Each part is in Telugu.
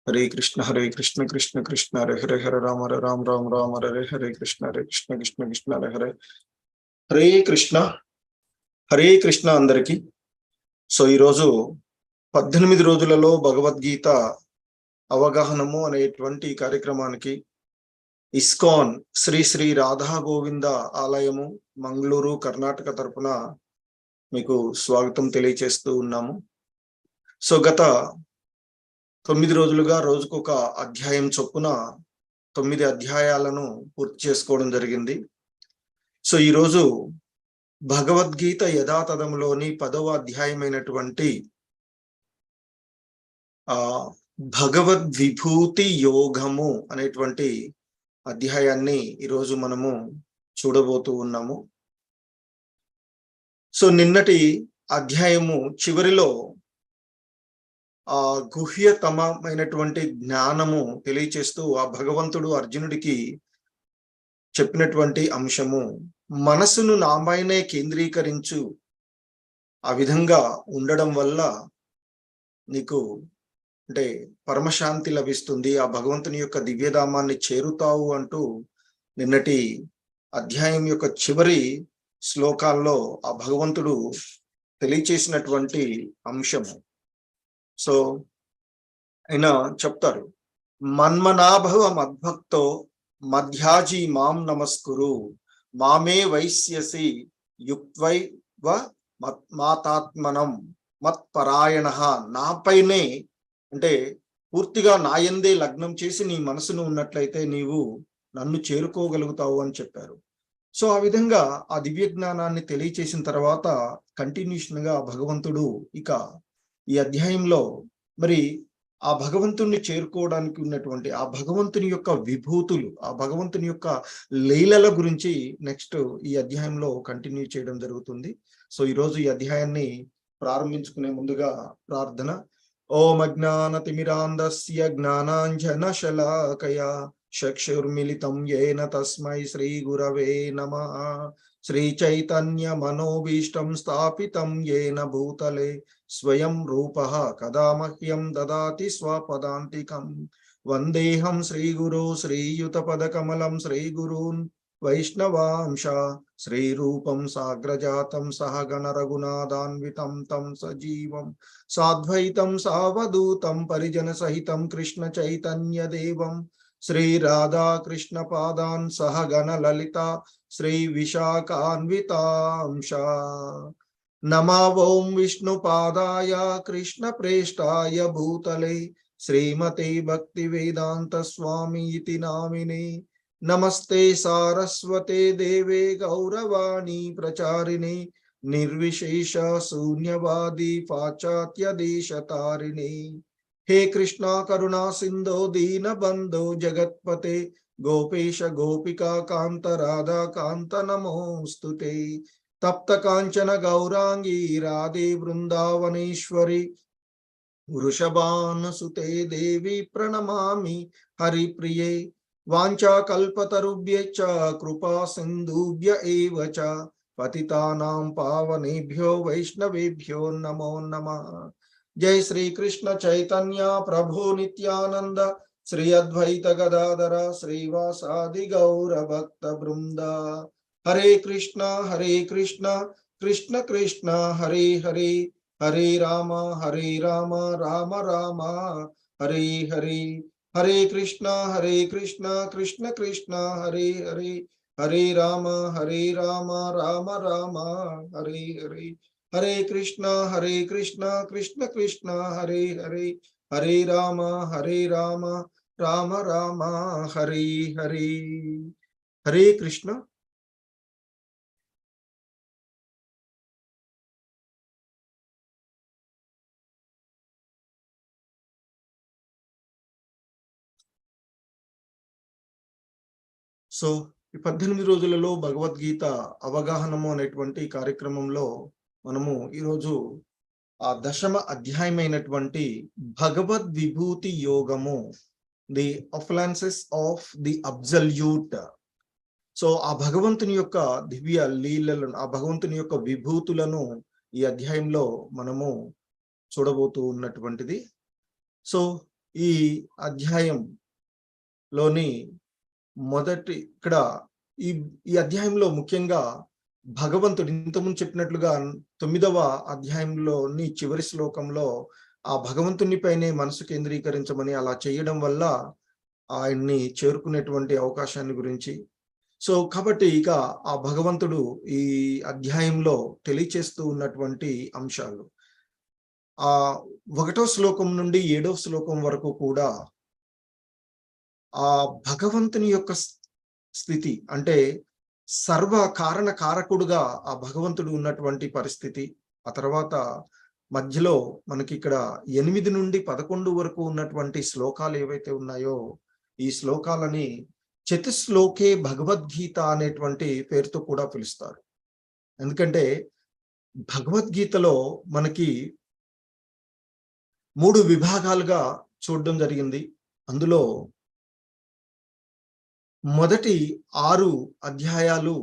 हरे कृष्ण कृष्ण कृष्ण हरे हरे हरे राम राम राम हरे कृष्ण कृष्ण कृष्ण हरे हरे हरे कृष्ण अंदरिकी సో ఈ రోజు 18 రోజులలో భగవద్గీత అవగాహనము అనేటువంటి కార్యక్రమానికి ఇస్కాన్ శ్రీ శ్రీ రాధా గోవింద ఆలయము మంగళూరు కర్ణాటక తరపున మీకు స్వాగతం తెలియజేస్తూ ఉన్నాము. సో గత 9 రోజులుగా రోజుకొక అధ్యాయం చొప్పున 9 అధ్యాయాలను పూర్తి చేసుకోవడం జరిగింది. సో ఈ రోజు భగవద్గీత యథాతథంలోని 10వ అధ్యాయమైనటువంటి భగవద్విభూతి యోగము అనేటువంటి అధ్యాయాన్ని ఈరోజు మనము చూడబోతూ ఉన్నాము. సో నిన్నటి అధ్యాయము చివరిలో గుహ్యతమైనటువంటి జ్ఞానము తెలియచేస్తూ ఆ భగవంతుడు అర్జునుడికి చెప్పినటువంటి అంశము, మనసును నాపైనే కేంద్రీకరించు, ఆ విధంగా ఉండడం వల్ల నీకు అంటే పరమశాంతి లభిస్తుంది, ఆ భగవంతుని యొక్క దివ్యధామాన్ని చేరుతావు అంటూ నిన్నటి అధ్యాయం యొక్క చివరి శ్లోకాల్లో ఆ భగవంతుడు తెలియచేసినటువంటి అంశము. సో ఆయన చెప్తారు, మన్మనాభవ మద్భక్తో మధ్యాజీ మాం నమస్కురు మామే వైశ్యసి యుక్త్వైవ మాతాత్మనం మత్పరాయణ. నాపైనే అంటే పూర్తిగా నాయందే లగ్నం చేసి నీ మనసును ఉన్నట్లయితే నీవు నన్ను చేరుకోగలుగుతావు అని చెప్పారు. సో ఆ విధంగా ఆ దివ్య జ్ఞానాన్ని తెలియచేసిన తర్వాత కంటిన్యూషన్ గా భగవంతుడు ఇక ఈ అధ్యాయంలో మరి ఆ భగవంతుణ్ణి చేరుకోవడానికి ఉన్నటువంటి ఆ భగవంతుని యొక్క విభూతులు, ఆ భగవంతుని యొక్క లీలల గురించి నెక్స్ట్ ఈ అధ్యాయంలో కంటిన్యూ చేయడం జరుగుతుంది. సో ఈరోజు ఈ అధ్యాయాన్ని ప్రారంభించుకునే ముందుగా ప్రార్థన. ఓం అజ్ఞానతిమిరాంధస్య జ్ఞానాంజనశలాకయా చక్షుర్మిలితం యేన తస్మై శ్రీ గురవే నమః. శ్రీ చైతన్య మనోభీష్టం స్థాపితం యేన భూతలే స్వయం రూపః కదా మహ్యం దదాతి స్వపదాంతికం. వందేహం శ్రీగురు శ్రీయుతపదకమలం శ్రీగురూన్ వైష్ణవాంశ శ్రీరూపం సాగ్రజాతం సహగణ రఘునాథాన్వితం తం సజీవం సాద్వైతం సావధూతం పరిజన సహితం కృష్ణ చైతన్య దేవం శ్రీ రాధా కృష్ణ పాదాన్ సహగణ లలిత శ్రీ విశాఖాన్వితాంశ. నమో ఓం విష్ణుపాదాయ కృష్ణ ప్రేష్టాయ భూతలే శ్రీమతే భక్తి వేదాంత స్వామి ఇతి నామినే. నమస్తే సారస్వతే దేవే గౌరవాణి ప్రచారిణి నిర్విశేష శూన్యవాది పాశ్చాత్య దేశతారిణి. హే కృష్ణ కరుణా సింధో దీన బంధో జగత్పతే గోపేశ గోపికా కాంత రాధా కాంత నమోస్తుతే. తప్త కాంచన గౌరాంగీ రాధే బృందావనేశ్వరి వృషభానుసుతే దేవి ప్రణమామి హరిప్రియే. వాంఛాకల్పతరుభ్యశ్చ కృపా సింధుభ్య ఏవ చ పతితానాం పావనేభ్యో వైష్ణవేభ్యో నమో నమః. జై శ్రీ కృష్ణ చైతన్య ప్రభు నిత్యానంద శ్రీ అద్వైత గదాధర శ్రీవాసాది గౌర భక్త బృంద. హరే కృష్ణ కృష్ణ కృష్ణ హరే హరే హరే రామ రామ రామ హరే హరే. హరే కృష్ణ కృష్ణ కృష్ణ హరే హరే హరే రామ రామ రామ హరే హరే. హరే కృష్ణ కృష్ణ కృష్ణ హరే హరే హరే రామ రామ రామ హరే హరే. హరే కృష్ణ. సో ఈ 18 రోజులలో భగవద్గీత అవగాహనము అనేటువంటి కార్యక్రమంలో మనము ఈరోజు ఆ 10వ అధ్యాయమైనటువంటి భగవద్ విభూతి యోగము, the affluences of the absolute. So ఆ భగవంతుని యొక్క దివ్య లీలలను, ఆ భగవంతుని యొక్క విభూతులను ఈ అధ్యాయంలో మనము చూడబోతూ ఉన్నటువంటిది. సో ఈ అధ్యాయంలోని మొదటి ఇక్కడ ఈ ఈ అధ్యాయంలో ముఖ్యంగా భగవంతుడు ఇంతకుముందు చెప్పినట్లుగా 9వ అధ్యాయంలోని చివరి శ్లోకంలో ఆ భగవంతుని పైనే మనసు కేంద్రీకరించమని అలా చేయడం వల్ల ఆయన్ని చేరుకునేటువంటి అవకాశాన్ని గురించి. సో కాబట్టి ఇక ఆ భగవంతుడు ఈ అధ్యాయంలో తెలియచేస్తూ ఉన్నటువంటి అంశాలు 1వ శ్లోకం నుండి 7వ శ్లోకం వరకు కూడా ఆ భగవంతుని యొక్క స్థితి, అంటే సర్వ కారణ కారకుడుగా ఆ భగవంతుడు ఉన్నటువంటి పరిస్థితి. ఆ తర్వాత మధ్యలో మనకి ఇక్కడ 8 నుండి 11 వరకు ఉన్నటువంటి శ్లోకాలు ఏవైతే ఉన్నాయో ఈ శ్లోకాలని చతుశ్లోకే భగవద్గీత అనేటువంటి పేరుతో కూడా పిలుస్తారు. ఎందుకంటే భగవద్గీతలో మనకి 3 విభాగాలుగా చూడడం జరిగింది. అందులో మొదటి 6 అధ్యాయాలు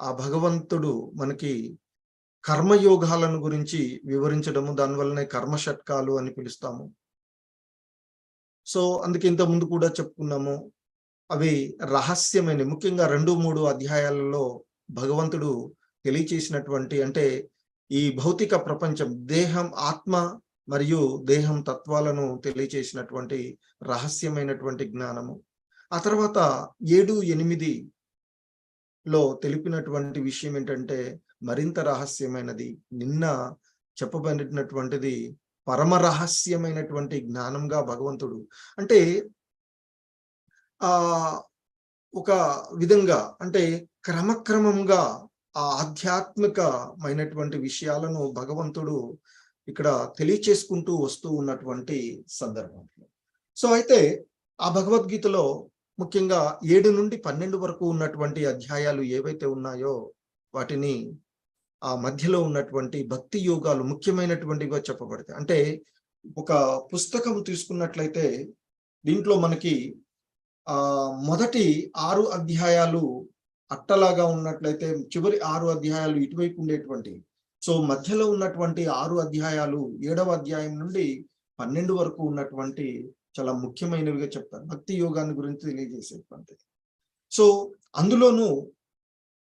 ఆ భగవంతుడు మనకి కర్మయోగాలను గురించి వివరించడము, దానివల్లనే కర్మ షట్కాలు అని పిలుస్తాము. సో అందుకే ఇంత ముందు కూడా చెప్పుకున్నాము, అవి రహస్యమైన ముఖ్యంగా 2, 3 అధ్యాయాలలో భగవంతుడు తెలియచేసినటువంటి, అంటే ఈ భౌతిక ప్రపంచం, దేహం, ఆత్మ మరియు దేహం తత్వాలను తెలియచేసినటువంటి రహస్యమైనటువంటి జ్ఞానము. ఆ తర్వాత 7, 8లో తెలిపినటువంటి విషయం ఏంటంటే మరింత రహస్యమైనది, నిన్న చెప్పబడినటువంటిది పరమ రహస్యమైనటువంటి జ్ఞానంగా భగవంతుడు, అంటే ఒక విధంగా, అంటే క్రమక్రమంగా ఆ ఆధ్యాత్మికమైనటువంటి విషయాలను భగవంతుడు ఇక్కడ తెలియచేసుకుంటూ వస్తూ ఉన్నటువంటి సందర్భం. సో అయితే ఆ భగవద్గీతలో ముఖ్యంగా 7 నుండి 12 వరకు ఉన్నటువంటి అధ్యాయాలు ఏవైతే ఉన్నాయో వాటిని ఆ మధ్యలో ఉన్నటువంటి భక్తి యోగాలు ముఖ్యమైనటువంటివిగా చెప్పబడతాయి. అంటే ఒక పుస్తకం తీసుకున్నట్లయితే దీంట్లో మనకి మొదటి 6 అధ్యాయాలు అట్టలాగా ఉన్నట్లయితే చివరి 6 అధ్యాయాలు ఇటువైపు ఉండేటువంటి, సో మధ్యలో ఉన్నటువంటి 6 అధ్యాయాలు 7వ అధ్యాయం నుండి 12 వరకు ఉన్నటువంటి చాలా ముఖ్యమైనవిగా చెప్తారు, భక్తి యోగాన్ని గురించి తెలియజేసేటువంటిది. సో అందులోనూ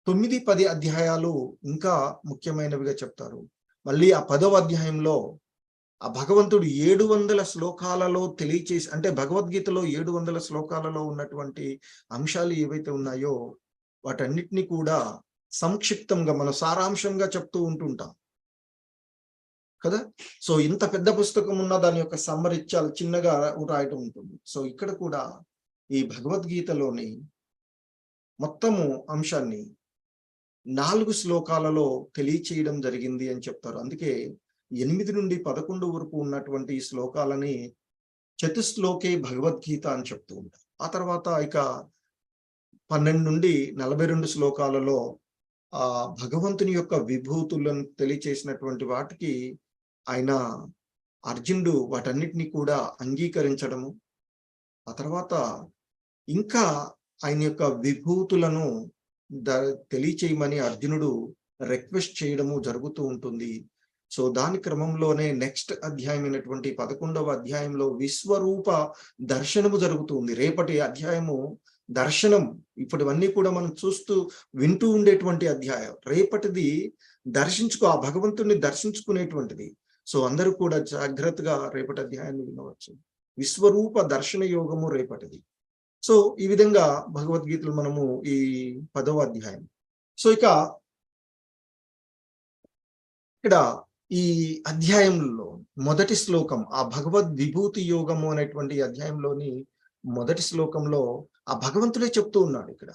9, 10 అధ్యాయాలు ఇంకా ముఖ్యమైనవిగా చెప్తారు. మళ్ళీ ఆ 10వ అధ్యాయంలో ఆ భగవంతుడు 700 శ్లోకాలలో తెలియచేసి, అంటే భగవద్గీతలో 700 శ్లోకాలలో ఉన్నటువంటి అంశాలు ఏవైతే ఉన్నాయో వాటన్నిటిని కూడా సంక్షిప్తంగా మన సారాంశంగా చెప్తూ ఉంటుంటాం కదా. సో ఇంత పెద్ద పుస్తకం ఉన్న దాని యొక్క సమ్మరి చాలా చిన్నగా రాయటం ఉంటుంది. సో ఇక్కడ కూడా ఈ భగవద్గీతలోని మొత్తము అంశాన్ని 4 శ్లోకాలలో తెలియచేయడం జరిగింది అని చెప్తారు. అందుకే 8 నుండి 11 వరకు ఉన్నటువంటి ఈ శ్లోకాలని చతుశ్లోకే భగవద్గీత అని చెప్తూ ఉంటారు. ఆ తర్వాత ఇక 12 నుండి 42 శ్లోకాలలో ఆ భగవంతుని యొక్క విభూతులను తెలియచేసినటువంటి వాటికి ఆయన అర్జునుడు వాటన్నిటిని కూడా అంగీకరించడము, ఆ తర్వాత ఇంకా ఆయన యొక్క విభూతులను తెలియచేయమని అర్జునుడు రిక్వెస్ట్ చేయడము జరుగుతూ ఉంటుంది. సో దాని క్రమంలోనే నెక్స్ట్ అధ్యాయమైనటువంటి 11వ అధ్యాయంలో విశ్వరూప దర్శనము జరుగుతుంది. రేపటి అధ్యాయము దర్శనం, ఇప్పటివన్నీ కూడా మనం చూస్తూ వింటూ ఉండేటువంటి అధ్యాయం. రేపటిది ఆ భగవంతుని దర్శించుకునేటువంటిది. సో అందరూ కూడా జాగ్రత్తగా రేపటి అధ్యాయాన్ని వినవచ్చు. విశ్వరూప దర్శన యోగము రేపటిది. సో ఈ విధంగా భగవద్గీతలో మనము ఈ 10వ అధ్యాయం. సో ఇక ఇక్కడ ఈ అధ్యాయంలో మొదటి శ్లోకం, ఆ భగవద్ విభూతి యోగము అనేటువంటి అధ్యాయంలోని మొదటి శ్లోకంలో ఆ భగవంతుడే చెప్తూ ఉన్నాడు. ఇక్కడ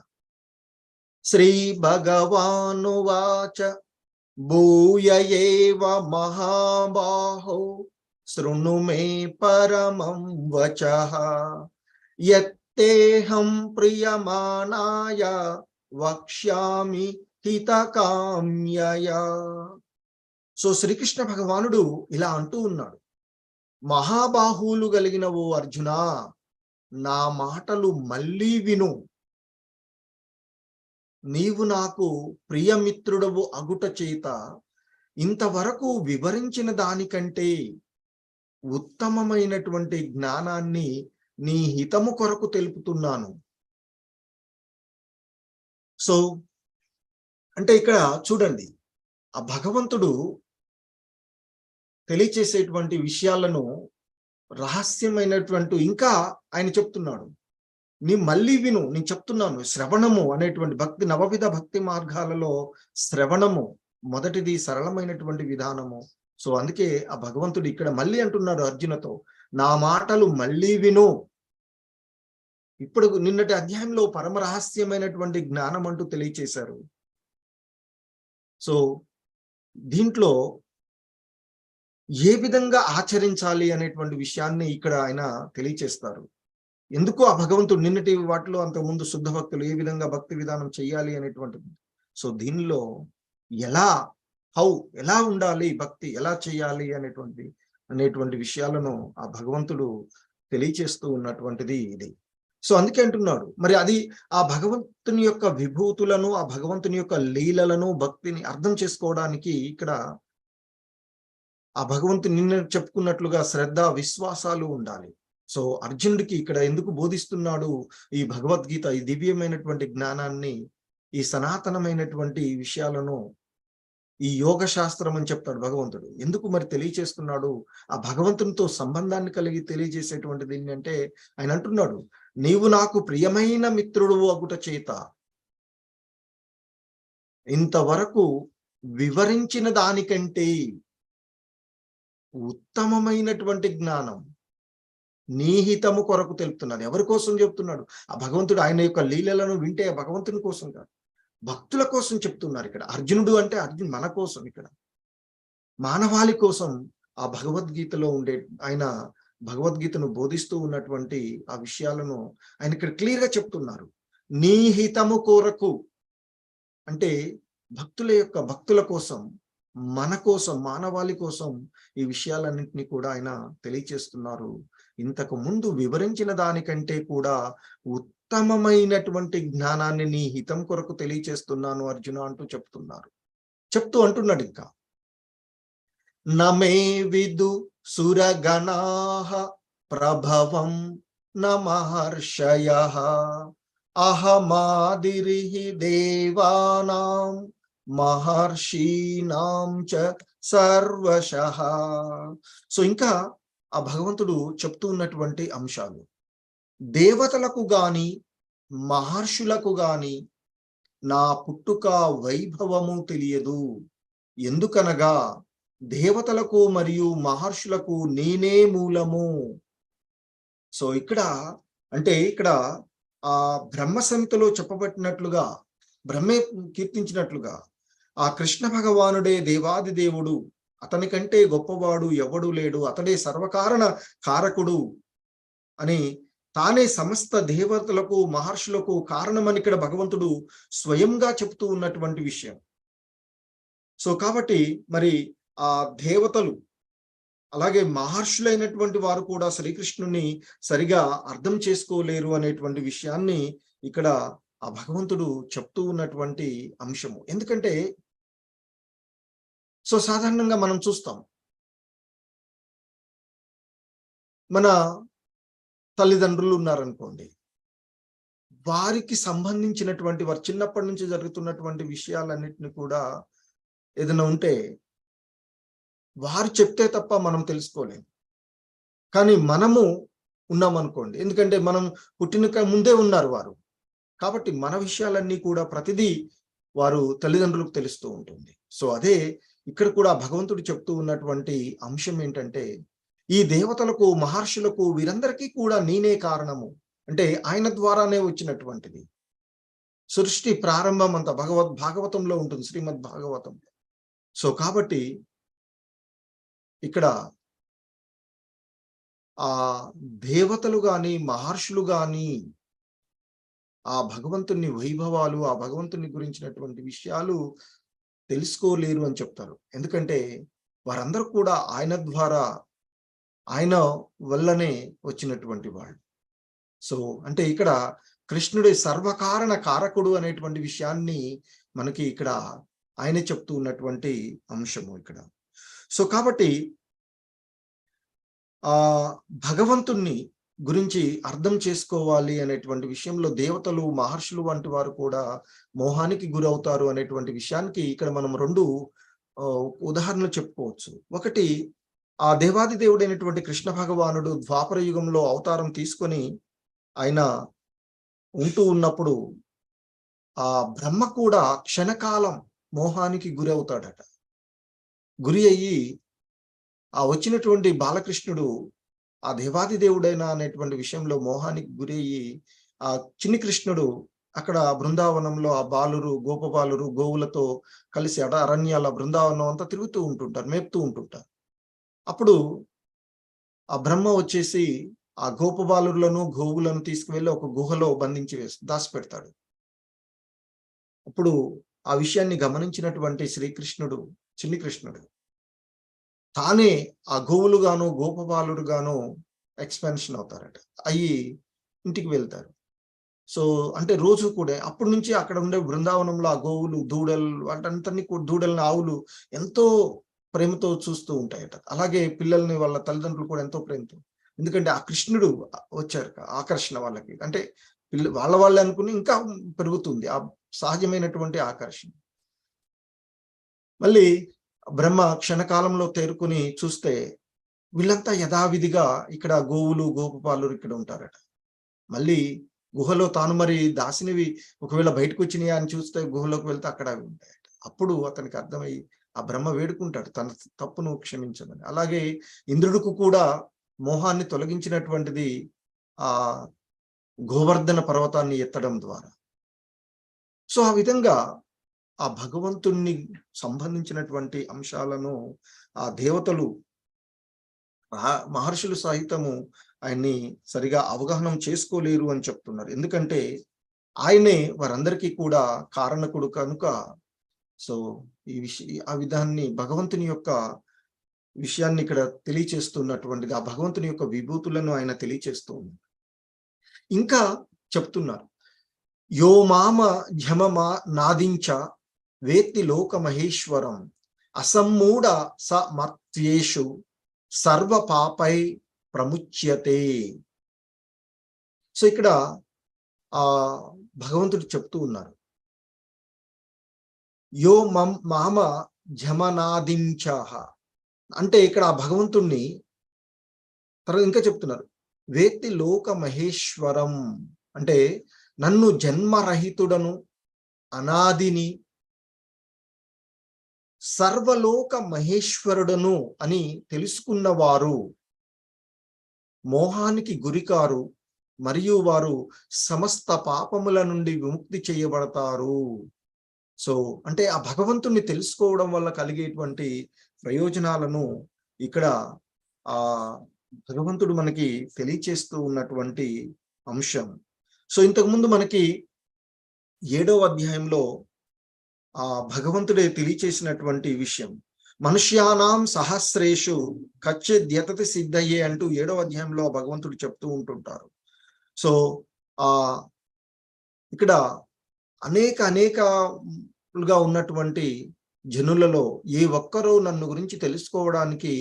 శ్రీ భగవానువాచ భూయ ఏవ మహాబాహో శృణు మే పరమం వచః యత్తేహం ప్రియమానాయ వక్ష్యామి హితకామ్యయ. సో శ్రీకృష్ణ భగవానుడు ఇలా అంటూ ఉన్నాడు, మహాబాహువులు కలిగిన ఓ అర్జున, నా మాటలు మళ్ళీ విను. నీవు నాకు ప్రియమిత్రుడవు అగుట చేత ఇంతవరకు వివరించిన దానికంటే ఉత్తమమైనటువంటి జ్ఞానాన్ని నీ హితము కొరకు తెలుపుతున్నాను. సో అంటే ఇక్కడ చూడండి, ఆ భగవంతుడు తెలియచేసేటువంటి విషయాలను రహస్యమైనటువంటి ఇంకా ఆయన చెప్తున్నాడు. మళ్ళీ విను, నేను చెప్తున్నాను. శ్రవణము అనేటువంటి భక్తి, నవవిధ భక్తి మార్గాలలో శ్రవణము మొదటిది, సరళమైనటువంటి విధానము. సో అందుకే ఆ భగవంతుడు ఇక్కడ మళ్ళీ అంటున్నాడు అర్జునతో, నా మాటలు మళ్ళీ విను. ఇప్పుడు నిన్నటి అధ్యాయంలో పరమ రహస్యమైనటువంటి జ్ఞానం అంటూ తెలియచేశారు. సో దీంట్లో ఏ విధంగా ఆచరించాలి అనేటువంటి విషయాన్ని ఇక్కడ ఆయన తెలియచేస్తారు. ఎందుకు ఆ భగవంతుడు నిన్నటి వాటిలో అంతకుముందు శుద్ధ భక్తులు ఏ విధంగా భక్తి విధానం చేయాలి అనేటువంటిది. సో దీనిలో ఎలా ఎలా ఉండాలి భక్తి, ఎలా చేయాలి అనేటువంటి విషయాలను ఆ భగవంతుడు తెలియచేస్తూ ఉన్నటువంటిది ఇది. సో అందుకే అంటున్నాడు, మరి అది ఆ భగవంతుని యొక్క విభూతులను, ఆ భగవంతుని యొక్క లీలలను, భక్తిని అర్థం చేసుకోవడానికి ఇక్కడ ఆ భగవంతుని నిన్న చెప్పుకున్నట్లుగా శ్రద్ధ, విశ్వాసాలు ఉండాలి. సో అర్జునుడికి ఇక్కడ ఎందుకు బోధిస్తున్నాడు ఈ భగవద్గీత, ఈ దివ్యమైనటువంటి జ్ఞానాన్ని, ఈ సనాతనమైనటువంటి విషయాలను, ఈ యోగ శాస్త్రం అని చెప్తాడు భగవంతుడు. ఎందుకు మరి తెలియచేస్తున్నాడు? ఆ భగవంతునితో సంబంధాన్ని కలిగి తెలియజేసేటువంటి దీన్ని అంటే ఆయన అంటున్నాడు, నీవు నాకు ప్రియమైన మిత్రుడు అగుట చేత ఇంతవరకు వివరించిన దానికంటే ఉత్తమమైనటువంటి జ్ఞానం నీ హితము కొరకు తెలుపుతున్నాడు. ఎవరి కోసం చెప్తున్నాడు? ఆ భగవంతుడు ఆయన యొక్క లీలలను వింటే ఆ భగవంతుని కోసం కాదు, భక్తుల కోసం చెప్తున్నారు. ఇక్కడ అర్జునుడు అంటే అర్జున్ మన కోసం, ఇక్కడ మానవాళి కోసం ఆ భగవద్గీతలో ఉండే ఆయన భగవద్గీతను బోధిస్తూ ఉన్నటువంటి ఆ విషయాలను ఆయన ఇక్కడ క్లియర్ గా చెప్తున్నారు. నీ హితము కొరకు అంటే భక్తుల కోసం, మన కోసం, మానవాళి కోసం ఈ విషయాలన్నింటినీ కూడా ఆయన తెలియచేస్తున్నారు. ఇంతకు ముందు వివరించిన దానికంటే కూడా ఉత్తమమైనటువంటి జ్ఞానాన్ని నీ హితం కొరకు తెలియచేస్తున్నాను అర్జున అంటూ చెప్తూ అంటున్నాడు ఇంకా, నమే విదు సురగణాః ప్రభవం న మహర్షయః అహమాదిరిహి దేవానాం మహర్షీనాం చ సర్వశః. సో ఇంకా ఆ భగవంతుడు చెప్తూ ఉన్నటువంటి అంశాలు, దేవతలకు గాని మహర్షులకు గాని నా పుట్టుక వైభవము తెలియదు. ఎందుకనగా దేవతలకు మరియు మహర్షులకు నేనే మూలము. సో ఇక్కడ ఇక్కడ ఆ బ్రహ్మ సంహితలో చెప్పబట్టినట్లుగా, బ్రహ్మే కీర్తించినట్లుగా ఆ కృష్ణ భగవానుడే దేవాది దేవుడు, అతని కంటే గొప్పవాడు ఎవడు లేడు, అతడే సర్వకారణ కారకుడు అని, తానే సమస్త దేవతలకు మహర్షులకు కారణమని ఇక్కడ భగవంతుడు స్వయంగా చెప్తూ ఉన్నటువంటి విషయం. సో కాబట్టి మరి ఆ దేవతలు అలాగే మహర్షులైనటువంటి వారు కూడా శ్రీకృష్ణుని సరిగా అర్థం చేసుకోలేరు అనేటువంటి విషయాన్ని ఇక్కడ ఆ భగవంతుడు చెప్తూ ఉన్నటువంటి అంశము. ఎందుకంటే సో సాధారణంగా మనం చూస్తాం, మన తల్లిదండ్రులు ఉన్నారనుకోండి, వారికి సంబంధించినటువంటి వారు చిన్నప్పటి నుంచి జరుగుతున్నటువంటి విషయాలన్నిటిని కూడా ఏదైనా ఉంటే వారు చెప్తే తప్ప మనం తెలుసుకోలేం. కానీ మనము ఉన్నామనుకోండి, ఎందుకంటే మనం పుట్టిన ముందే ఉన్నారు వారు, కాబట్టి మన విషయాలన్నీ కూడా ప్రతిదీ వారు తల్లిదండ్రులకు తెలుస్తూ ఉంటుంది. సో అదే ఇక్కడ కూడా భగవంతుడు చెప్తూ ఉన్నటువంటి అంశం ఏంటంటే, ఈ దేవతలకు మహర్షులకు వీరందరికీ కూడా నేనే కారణము, అంటే ఆయన ద్వారానే వచ్చినటువంటిది. సృష్టి ప్రారంభం అంతా భాగవతంలో ఉంటుంది, శ్రీమద్ భాగవతం. సో కాబట్టి ఇక్కడ ఆ దేవతలు గాని మహర్షులు గాని ఆ భగవంతుని వైభవాలు, ఆ భగవంతుని గురించినటువంటి విషయాలు తెలుసుకోలేరు అని చెప్తారు. ఎందుకంటే వారందరూ కూడా ఆయన ద్వారా, ఆయన వల్లనే వచ్చినటువంటి వాళ్ళు. సో అంటే ఇక్కడ కృష్ణుడి సర్వకారణ కారకుడు అనేటువంటి విషయాన్ని మనకి ఇక్కడ ఆయన చెప్తూ ఉన్నటువంటి అంశము ఇక్కడ. సో కాబట్టి ఆ భగవంతుణ్ణి గురించి అర్థం చేసుకోవాలి అనేటువంటి విషయంలో దేవతలు, మహర్షులు వంటి వారు కూడా మోహానికి గురవుతారు అనేటువంటి విషయానికి ఇక్కడ మనం 2 ఉదాహరణలు చెప్పుకోవచ్చు. ఒకటి, ఆ దేవాది దేవుడైనటువంటి కృష్ణ భగవానుడు ద్వాపర యుగంలో అవతారం తీసుకొని ఆయన ఉంటూ ఉన్నప్పుడు ఆ బ్రహ్మ కూడా క్షణకాలం మోహానికి గురవుతాడట. గురి అయ్యి ఆ వచ్చినటువంటి బాలకృష్ణుడు ఆ దేవాది దేవుడైన అనేటువంటి విషయంలో మోహానికి గురయ్యి ఆ చిన్ని కృష్ణుడు అక్కడ బృందావనంలో ఆ బాలురు, గోపబాలురు గోవులతో కలిసి అరణ్యాల బృందావనం అంతా తిరుగుతూ ఉంటుంటారు, మేపుతూ ఉంటుంటారు. అప్పుడు ఆ బ్రహ్మ వచ్చేసి ఆ గోపబాలురులను, గోవులను తీసుకువెళ్ళి ఒక గుహలో బంధించి దాచిపెడతాడు. అప్పుడు ఆ విషయాన్ని గమనించినటువంటి శ్రీకృష్ణుడు, చిన్ని కృష్ణుడు తానే ఆ గోవులుగాను, గోపబాలురుగాను ఎక్స్‌పాన్షన్ అవుతారట. అయ్యి ఇంటికి వెళ్తారు. సో, అంటే రోజు కూడా అప్పటి నుంచి అక్కడ ఉండే బృందావనంలో ఆ గోవులు, దూడలు వాటంతన్ని దూడలని, ఆవులు ఎంతో ప్రేమతో చూస్తూ ఉంటాయట. అలాగే పిల్లల్ని వాళ్ళ తల్లిదండ్రులు కూడా ఎంతో ప్రేమతో. ఎందుకంటే ఆ కృష్ణుడు వచ్చారు ఆకర్షణ వాళ్ళకి. అంటే వాళ్ళ వాళ్ళే అనుకుని ఇంకా పెరుగుతుంది ఆ సహజమైనటువంటి ఆకర్షణ. మళ్ళీ బ్రహ్మ క్షణకాలంలో తేరుకొని చూస్తే వీళ్ళంతా యథావిధిగా ఇక్కడ గోవులు, గోపబాలురు ఇక్కడ ఉంటారట. మళ్ళీ గుహలో తాను మరి దాసినవి ఒకవేళ బయటకొచ్చినాయా అని చూస్తే గుహలోకి వెళ్తే అక్కడ అవి ఉంటాయట. అప్పుడు అతనికి అర్థమయ్యి ఆ బ్రహ్మ వేడుకుంటాడు తన తప్పును క్షమించమని. అలాగే ఇంద్రుడికి కూడా మోహాన్ని తొలగించినటువంటిది ఆ గోవర్ధన పర్వతాన్ని ఎత్తడం ద్వారా. సో, ఆ విధంగా ఆ భగవంతుణ్ణి సంబంధించినటువంటి అంశాలను ఆ దేవతలు, మహర్షులు సహితము ఆయన్ని సరిగా అవగాహన చేసుకోలేరు అని చెప్తున్నారు. ఎందుకంటే ఆయనే వారందరికీ కూడా కారణకుడు కనుక. సో, ఆ విధాన్ని భగవంతుని యొక్క విషయాన్ని ఇక్కడ తెలియచేస్తున్నటువంటిది, ఆ భగవంతుని యొక్క విభూతులను ఆయన తెలియచేస్తూ ఉన్నారు. ఇంకా చెప్తున్నారు, యో మామ ఝమమా నాదించ వేత్తి లోక మహేశ్వరం అసమ్మూఢ స మత్యేషు సర్వ పాపై ప్రముచ్యతే. సో, ఇక్కడ ఆ భగవంతుడు చెప్తూ ఉన్నారు, యో మామ ఝమనాదించహ అంటే ఇక్కడ ఆ భగవంతుణ్ణి తర్వాత ఇంకా చెప్తున్నారు, వేత్తి లోక మహేశ్వరం అంటే నన్ను జన్మరహితుడను, అనాదిని, సర్వలోక మహేశ్వరుడను అని తెలుసుకున్నవారు మోహానికి గురికారు మరియు వారు సమస్త పాపముల నుండి విముక్తి చేయబడతారు. సో, అంటే ఆ భగవంతుణ్ణి తెలుసుకోవడం వల్ల కలిగేటువంటి ప్రయోజనాలను ఇక్కడ ఆ భగవంతుడు మనకి తెలియచేస్తూ ఉన్నటువంటి అంశం. సో, ఇంతకుముందు మనకి 7వ అధ్యాయంలో ఆ భగవంతుడే తెలియచేసినటువంటి విషయం, మనుష్యానాం సహస్రేషు కచ్చిద్యతతి సిద్ధయ్యే అంటూ 7వ అధ్యాయంలో భగవంతుడు చెప్తూ ఉంటుంటారు. సో, ఆ ఇక్కడ అనేకలుగా ఉన్నటువంటి జనులలో ఏ ఒక్కరూ నన్ను గురించి తెలుసుకోవడానికి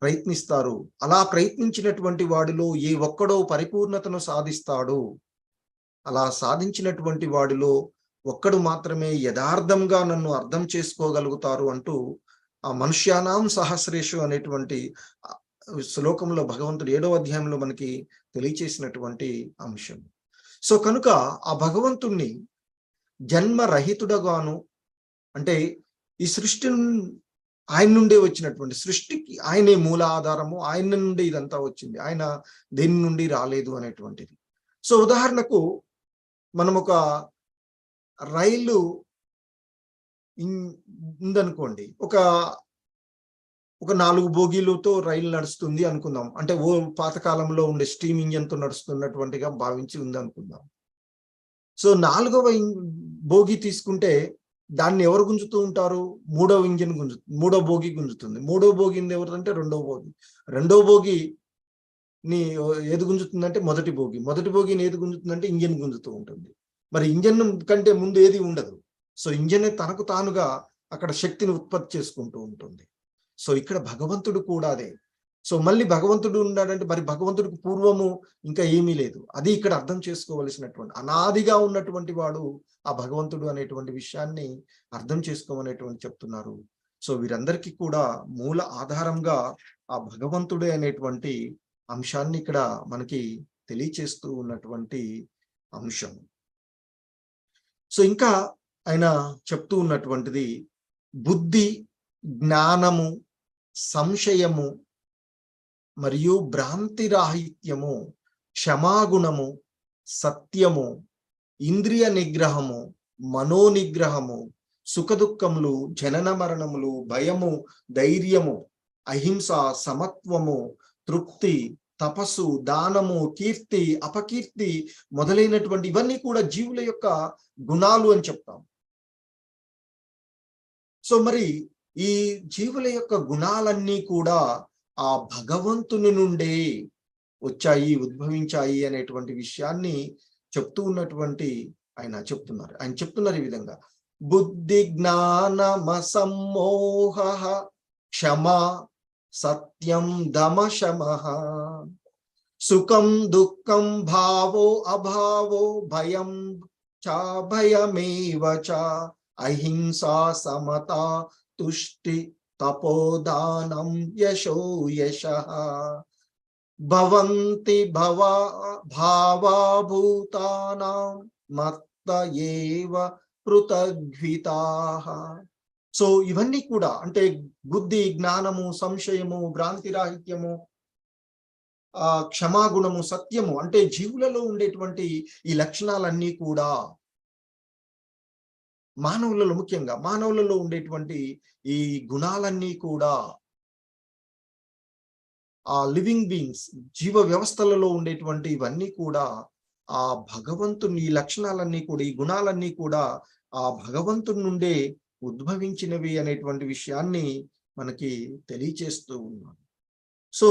ప్రయత్నిస్తారు. అలా ప్రయత్నించినటువంటి వాడిలో ఏ ఒక్కడో పరిపూర్ణతను సాధిస్తాడు. అలా సాధించినటువంటి వాడిలో ఒక్కడు మాత్రమే యథార్థంగా నన్ను అర్థం చేసుకోగలుగుతారు అంటూ ఆ మనుష్యానాం సహస్రేషు అనేటువంటి శ్లోకంలో భగవంతుడు 7వ అధ్యాయంలో మనకి తెలియచేసినటువంటి అంశం. సో, కనుక ఆ భగవంతుణ్ణి జన్మరహితుడగాను, అంటే ఈ సృష్టి ఆయన నుండే వచ్చినటువంటి, సృష్టికి ఆయనే మూలాధారము, ఆయన నుండి ఇదంతా వచ్చింది, ఆయన దేని నుండి రాలేదు అనేటువంటిది. సో, ఉదాహరణకు మనం ఒక రైలు ఉందనుకోండి, ఒక 4 బోగీలతో రైలు నడుస్తుంది అనుకుందాం. అంటే పాతకాలంలో ఉండే స్టీమ్ ఇంజిన్‌తో నడుస్తున్నటువంటిగా భావించి ఉందనుకుందాం. సో, 4వ బోగి తీసుకుంటే దాన్ని ఎవరు గుంజుతూ ఉంటారు? మూడో బోగి గుంజుతుంది. మూడో బోగిని ఎవరిదంటే రెండో బోగి. రెండో బోగిని ఏది గుంజుతుందంటే మొదటి బోగి. మొదటి బోగిని ఏది గుంజుతుందంటే ఇంజిన్ గుంజుతూ ఉంటుంది. మరి ఇంజిన్ కంటే ముందు ఏది ఉండదు. సో, ఇంజిన్ తనకు తానుగా అక్కడ శక్తిని ఉత్పత్తి చేసుకుంటూ ఉంటుంది. సో, ఇక్కడ భగవంతుడు కూడా అదే. సో మళ్ళీ భగవంతుడు ఉన్నాడంటే మరి భగవంతుడికి పూర్వము ఇంకా ఏమీ లేదు. అది ఇక్కడ అర్థం చేసుకోవలసినటువంటి, అనాదిగా ఉన్నటువంటి వాడు ఆ భగవంతుడు అనేటువంటి విషయాన్ని అర్థం చేసుకోమనేటువంటి చెప్తున్నారు. సో వీరందరికీ కూడా మూల ఆధారంగా ఆ భగవంతుడే అనేటువంటి అంశాన్ని ఇక్కడ మనకి తెలియచేస్తూ ఉన్నటువంటి అంశం. సో ఇంకా ఆయన చెప్తూ ఉన్నటువంటిది బుద్ధి, జ్ఞానము, సంశయము మరియు భ్రాంతి రాహిత్యము, క్షమాగుణము, సత్యము, ఇంద్రియ నిగ్రహము, మనోనిగ్రహము, సుఖదుఖములు, జనన మరణములు, భయము, ధైర్యము, అహింస, సమత్వము, తృప్తి, తపస్సు, దానము, కీర్తి, అపకీర్తి మొదలైనటువంటి ఇవన్నీ కూడా జీవుల యొక్క గుణాలు అని చెప్తాం. సో మరి ఈ జీవుల యొక్క గుణాలన్నీ కూడా ఆ భగవంతుని నుండే వచ్చాయి, ఉద్భవించాయి అనేటువంటి విషయాన్ని చెప్తూ ఉన్నటువంటి ఆయన చెప్తున్నారు ఈ విధంగా: బుద్ధి జ్ఞానమ సమ్మోహ, క్షమా, సత్యం, దమ, శమః, సుఖం, దుఃఖం, భావో, అభావో, భయం చ, భయమేవ చ, అహింసా, సమత, తుష్టి, తపోదానం, యశో, యశః, భవంతి భావాభూతానాం మత్త ఏవ పృథగ్వితాః. సో ఇవన్నీ కూడా అంటే బుద్ధి, జ్ఞానము, సంశయము, భ్రాంతి రాహిత్యము, క్షమాగుణము, సత్యము అంటే జీవులలో ఉండేటువంటి ఈ లక్షణాలన్నీ కూడా మానవులలో, ముఖ్యంగా మానవులలో ఉండేటువంటి ఈ గుణాలన్నీ కూడా ఆ లివింగ్ బీయింగ్స్, జీవ వ్యవస్థలలో ఉండేటువంటి ఇవన్నీ కూడా ఆ భగవంతుని, ఈ లక్షణాలన్నీ కూడా, ఈ గుణాలన్నీ కూడా ఆ భగవంతుని నుండే ఉద్భవించినవి అనేటువంటి విషయాన్ని మనకి తెలియచేస్తూ ఉన్నాడు. సో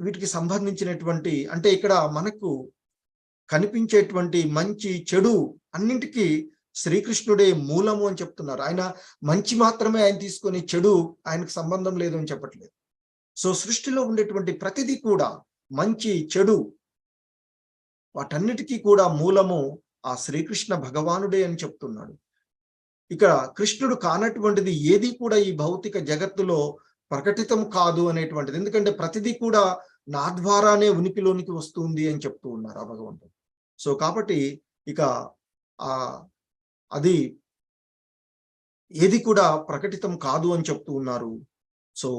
వీటికి సంబంధించినటువంటి అంటే ఇక్కడ మనకు కనిపించేటువంటి మంచి, చెడు అన్నింటికీ శ్రీకృష్ణుడే మూలము అని చెప్తున్నారు. ఆయన మంచి మాత్రమే ఆయన తీసుకొని చెడు ఆయనకు సంబంధం లేదు అని చెప్పట్లేదు. సో సృష్టిలో ఉండేటువంటి ప్రతిదీ కూడా మంచి, చెడు వాటన్నిటికీ కూడా మూలము ఆ శ్రీకృష్ణ భగవానుడే అని చెప్తున్నాడు. ఇక్కడ కృష్ణుడు కానటువంటిది ఏది కూడా ఈ భౌతిక జగత్తులో ప్రకటితం కాదు అనేటువంటిది. ఎందుకంటే ప్రతిదీ కూడా నా ద్వారానే ఉనికిలోనికి వస్తుంది అని చెప్తూ ఉన్నారు ఆ భగవంతుడు. సో కాబట్టి ఇక అది ఏది కూడా ప్రకటితం కాదు అని చెప్తూ ఉన్నారు. సో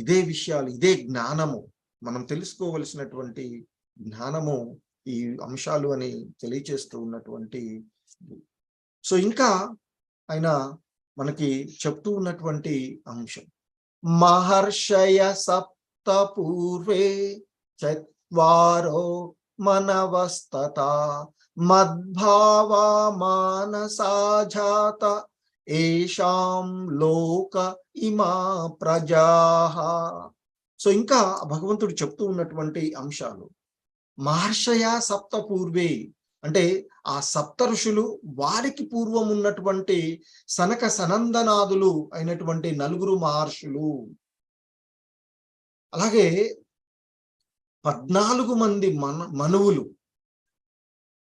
ఇదే విషయాలు, ఇదే జ్ఞానము, మనం తెలుసుకోవలసినటువంటి జ్ఞానము ఈ అంశాలు అని తెలియచేస్తూ ఉన్నటువంటి. సో ఇంకా ఆయన మనకి చెప్తూ ఉన్నటువంటి అంశం, మహర్షయ సప్త పూర్వే చత్వారో మనవస్తత మద్భావా మానసా జాత ఏషాం లోక ఇమా ప్రజాః. సో ఇంకా భగవంతుడు చెప్తూ ఉన్నటువంటి అంశాలు, మహర్షయ సప్త పూర్వే అంటే ఆ సప్త ఋషులు, వారికి పూర్వం ఉన్నటువంటి సనక సనందనాదులు అయినటువంటి 4 మహర్షులు, అలాగే 14 మంది మనువులు.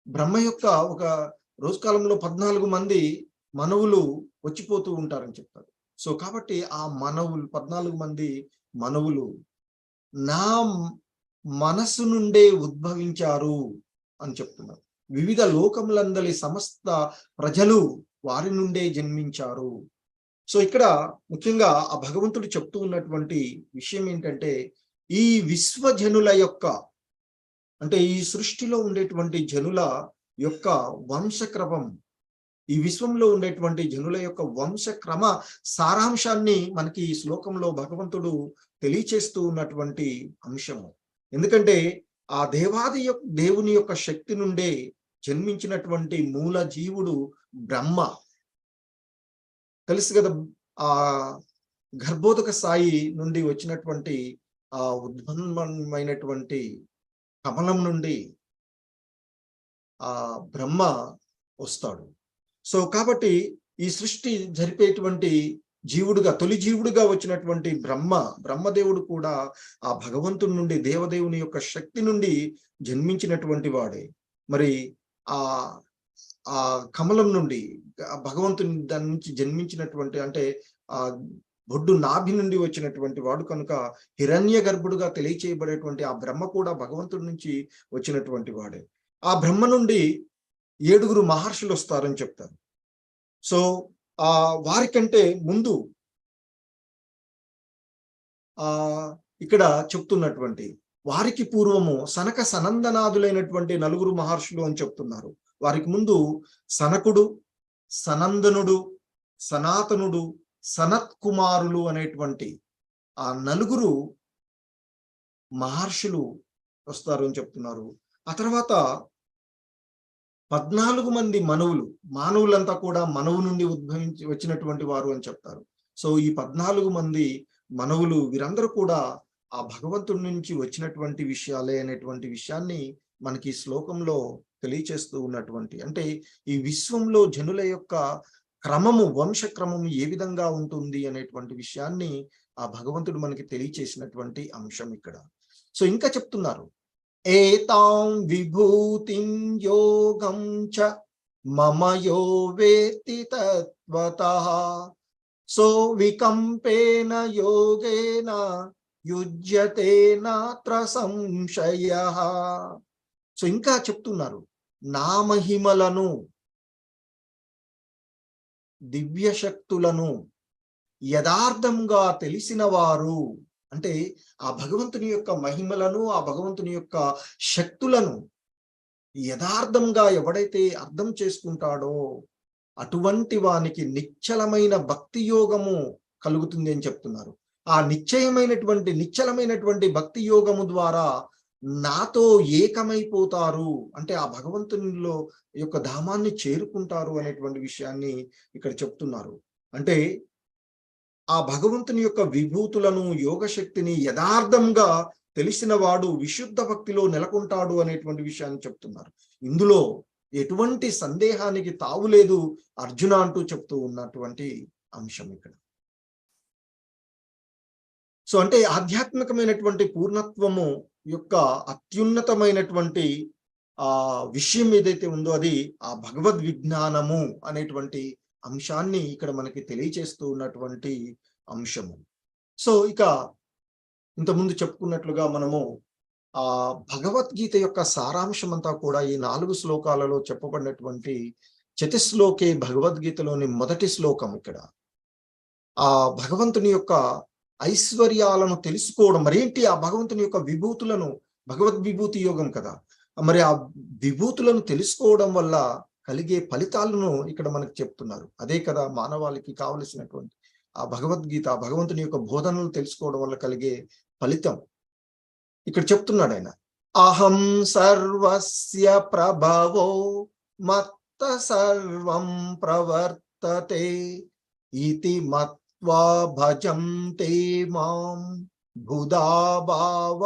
బ్రహ్మ యొక్క ఒక రోజు కాలంలో 14 మంది మనువులు వచ్చిపోతూ ఉంటారని చెప్తారు. సో కాబట్టి ఆ 14 మంది మనువులు నా మనసు నుండే ఉద్భవించారు అని చెప్తున్నారు. వివిధ లోకములందలి సమస్త ప్రజలు వారి నుండే జన్మించారు. సో ఇక్కడ ముఖ్యంగా ఆ భగవంతుడు చెప్తూ ఉన్నటువంటి విషయం ఏంటంటే, ఈ విశ్వజనుల యొక్క అంటే ఈ సృష్టిలో ఉండేటువంటి జనుల యొక్క వంశక్రమం, ఈ విశ్వంలో ఉండేటువంటి జనుల యొక్క వంశక్రమ సారాంశాన్ని మనకి ఈ శ్లోకంలో భగవంతుడు తెలియచేస్తూ ఉన్నటువంటి అంశము. ఎందుకంటే ఆ దేవుని యొక్క శక్తి నుండే జన్మించినటువంటి మూల జీవుడు బ్రహ్మ. తెలుసు కదా, ఆ గర్భోదక సాయి నుండి వచ్చినటువంటి ఆ ఉద్భన్నమైనటువంటి కమలం నుండి ఆ బ్రహ్మ వస్తాడు. సో కాబట్టి ఈ సృష్టి జరిపేటువంటి తొలి జీవుడుగా వచ్చినటువంటి బ్రహ్మదేవుడు కూడా ఆ భగవంతుడి నుండి, దేవదేవుని యొక్క శక్తి నుండి జన్మించినటువంటి వాడే. మరి ఆ ఆ కమలం నుండి భగవంతుని దాని నుంచి జన్మించినటువంటి, అంటే ఆ బొడ్డు నాభి నుండి వచ్చినటువంటి వాడు కనుక హిరణ్య గర్భుడుగా తెలియచేయబడేటువంటి ఆ బ్రహ్మ కూడా భగవంతుడి నుంచి వచ్చినటువంటి వాడే. ఆ బ్రహ్మ నుండి 7 మహర్షులు వస్తారని చెప్తారు. సో వారికంటే ముందు ఇక్కడ చెప్తున్నటువంటి వారికి పూర్వము సనక సనందనాదులైనటువంటి 4 మహర్షులు అని చెప్తున్నారు. వారికి ముందు సనకుడు, సనందనుడు, సనాతనుడు, సనత్ కుమారులు అనేటువంటి ఆ 4 మహర్షులు వస్తారు అని చెప్తున్నారు. ఆ తర్వాత 14 మంది మానవులంతా కూడా మనవు నుండి ఉద్భవించి వచ్చినటువంటి వారు అని చెప్తారు. సో ఈ 14 మంది మనవులు వీరందరూ కూడా ఆ భగవంతుడి నుంచి వచ్చినటువంటి విషయాలే అనేటువంటి విషయాన్ని మనకి ఈ శ్లోకంలో తెలియచేస్తూ ఉన్నటువంటి, అంటే ఈ విశ్వంలో జనుల యొక్క వంశ క్రమము ఏ విధంగా ఉంటుంది అనేటువంటి విషయాన్ని ఆ భగవంతుడు మనకి తెలియచేసినటువంటి అంశం ఇక్కడ. సో ఇంకా చెప్తున్నారు, ఏతాం విభూతిం యోగం చ మమ యో వేత్తి తత్వతః సో వికంపేన యోగేన యుజ్యతే నాత్ర సంశయః. సో ఇంకా చెప్తున్నారు, నా మహిమలను, దివ్య శక్తులను యథార్థంగా తెలిసిన వారు, అంటే ఆ భగవంతుని యొక్క మహిమలను, ఆ భగవంతుని యొక్క శక్తులను యథార్థంగా ఎవడైతే అర్థం చేసుకుంటాడో అటువంటి వానికి నిశ్చలమైన భక్తి యోగము కలుగుతుంది అని చెప్తున్నారు. ఆ నిశ్చలమైనటువంటి భక్తి యోగము ద్వారా నాతో ఏకమైపోతారు, అంటే ఆ భగవంతునిలో యొక్క ధామాన్ని చేరుకుంటారు అనేటువంటి విషయాన్ని ఇక్కడ చెప్తున్నారు. అంటే ఆ భగవంతుని యొక్క విభూతులను, యోగ శక్తిని యథార్థంగా తెలిసిన వాడు విశుద్ధ భక్తిలో నెలకొంటాడు అనేటువంటి విషయాన్ని చెప్తున్నారు. ఇందులో ఎటువంటి సందేహానికి తావులేదు అర్జున అంటూ చెప్తూ ఉన్నటువంటి అంశం ఇక్కడ. సో అంటే ఆధ్యాత్మికమైనటువంటి పూర్ణత్వము యొక్క అత్యున్నతమైనటువంటి విషయం ఏదైతే ఉందో అది ఆ భగవద్ విజ్ఞానము అనేటువంటి అంశాన్ని ఇక్కడ మనకి తెలియచేస్తూ ఉన్నటువంటి అంశము. సో ఇక ఇంతకుముందు చెప్పుకున్నట్లుగా మనము ఆ భగవద్గీత యొక్క సారాంశం అంతా కూడా ఈ 4 శ్లోకాలలో చెప్పబడినటువంటి చతుశ్లోకే భగవద్గీతలోని మొదటి శ్లోకం. ఇక్కడ ఆ భగవంతుని యొక్క ఐశ్వర్యాలను తెలుసుకోవడం, మరేంటి ఆ భగవంతుని యొక్క విభూతులను, భగవద్విభూతి యోగం కదా, మరి ఆ విభూతులను తెలుసుకోవడం వల్ల కలిగే ఫలితాలను ఇక్కడ మనకు చెప్తున్నారు. అదే కదా మానవాళికి కావలసినటువంటి ఆ భగవద్గీత, భగవంతుని యొక్క బోధనలు తెలుసుకోవడం వల్ల కలిగే ఫలితం. ఇక్కడ చెప్తున్నాడు ఆయన, అహం సర్వస్య ప్రభవో మత్త సర్వం ప్రవర్తతే ఇతి మత్వా భజంతే మాం బుధా భావ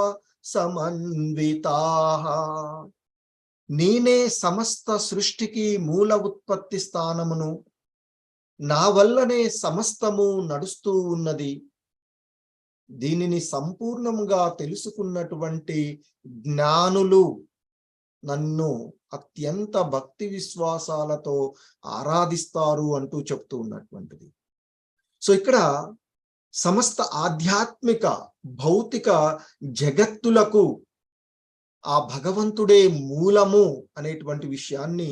సమన్వితాః. నేనే సమస్త సృష్టికి మూల ఉత్పత్తి స్థానమును, నా వల్లనే సమస్తము నడుస్తూ ఉన్నది. దీనిని సంపూర్ణంగా తెలుసుకున్నటువంటి జ్ఞానులు నన్ను అత్యంత భక్తి విశ్వాసాలతో ఆరాధిస్తారు అంటూ చెప్తూ ఉన్నటువంటిది. సో ఇక్కడ సమస్త ఆధ్యాత్మిక భౌతిక జగత్తులకు ఆ భగవంతుడే మూలము అనేటువంటి విషయాన్ని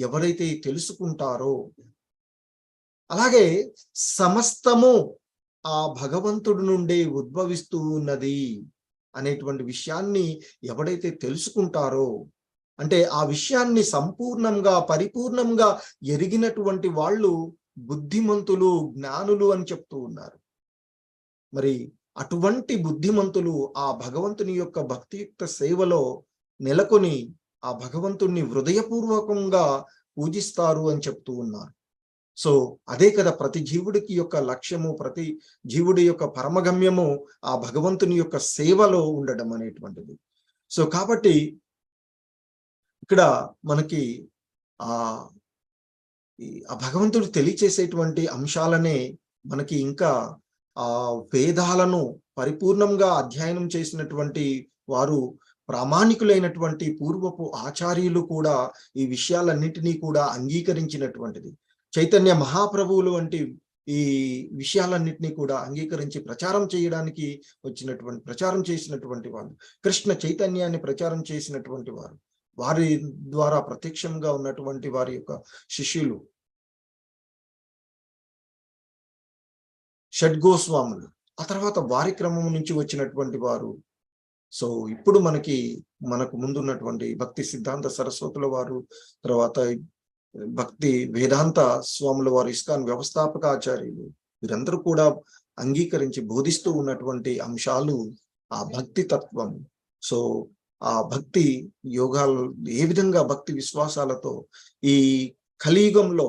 ఎవరైతే తెలుసుకుంటారో, అలాగే సమస్తము ఆ భగవంతుడి నుండే ఉద్భవిస్తూ ఉన్నది అనేటువంటి విషయాన్ని ఎవడైతే తెలుసుకుంటారో, అంటే ఆ విషయాన్ని సంపూర్ణంగా పరిపూర్ణంగా ఎరిగినటువంటి వాళ్ళు బుద్ధిమంతులు, జ్ఞానులు అని చెప్తూ ఉన్నారు. మరి అటువంటి బుద్ధిమంతులు ఆ భగవంతుని యొక్క భక్తియుక్త సేవలో నెలకొని ఆ భగవంతుణ్ణి హృదయపూర్వకంగా పూజిస్తారు అని చెప్తూ ఉన్నారు. సో అదే కదా ప్రతి జీవుడికి యొక్క లక్ష్యము, ప్రతి జీవుడి యొక్క పరమగమ్యము ఆ భగవంతుని యొక్క సేవలో ఉండడం అనేటువంటిది. సో కాబట్టి ఇక్కడ మనకి ఆ భగవంతుడు తెలియచేసేటువంటి అంశాలనే మనకి ఇంకా వేదాలను పరిపూర్ణంగా అధ్యయనం చేసినటువంటి వారు, ప్రామాణికులైనటువంటి పూర్వపు ఆచార్యులు కూడా ఈ విషయాలన్నిటినీ కూడా అంగీకరించినటువంటిది. చైతన్య మహాప్రభువులు వంటి ఈ విషయాలన్నిటినీ కూడా అంగీకరించి ప్రచారం చేసినటువంటి వాళ్ళు, కృష్ణ చైతన్యాన్ని ప్రచారం చేసినటువంటి వారు, వారి ద్వారా ప్రత్యక్షంగా ఉన్నటువంటి వారి యొక్క శిష్యులు షడ్గోస్వాములు, ఆ తర్వాత వారి క్రమం నుంచి వచ్చినటువంటి వారు. సో ఇప్పుడు మనకు ముందున్నటువంటి భక్తి సిద్ధాంత సరస్వతుల వారు, తర్వాత భక్తి వేదాంత స్వాముల వారు, ఇస్కాన్ వ్యవస్థాపక ఆచార్యులు, వీరందరూ కూడా అంగీకరించి బోధిస్తూ ఉన్నటువంటి అంశాలు ఆ భక్తి తత్వం. సో ఆ భక్తి యోగాలు ఏ విధంగా భక్తి విశ్వాసాలతో ఈ కలియుగంలో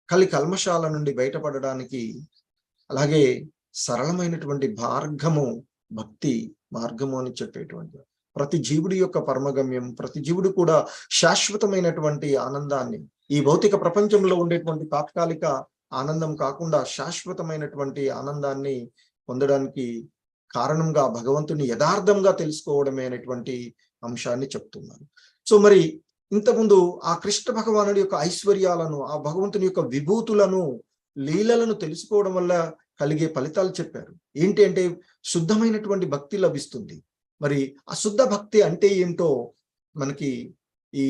కలి కల్మషాల నుండి బయటపడడానికి, అలాగే సరళమైనటువంటి భక్తి మార్గము అని చెప్పేటువంటి ప్రతి జీవుడి యొక్క పరమగమ్యం, ప్రతి జీవుడు కూడా శాశ్వతమైనటువంటి ఆనందాన్ని, ఈ భౌతిక ప్రపంచంలో ఉండేటువంటి తాత్కాలిక ఆనందం కాకుండా శాశ్వతమైనటువంటి ఆనందాన్ని పొందడానికి కారణంగా భగవంతుని యథార్థంగా తెలుసుకోవడమే అనేటువంటి అంశాన్ని చెప్తున్నారు. సో మరి ఇంతకుముందు ఆ కృష్ణ భగవానుడి యొక్క ఐశ్వర్యాలను, ఆ భగవంతుని యొక్క విభూతులను, లీలలను తెలుసుకోవడం వల్ల కలిగే ఫలితాలు చెప్పారు. ఏంటి అంటే శుద్ధమైనటువంటి భక్తి లభిస్తుంది. మరి ఆ శుద్ధ భక్తి అంటే ఏంటో మనకి ఈ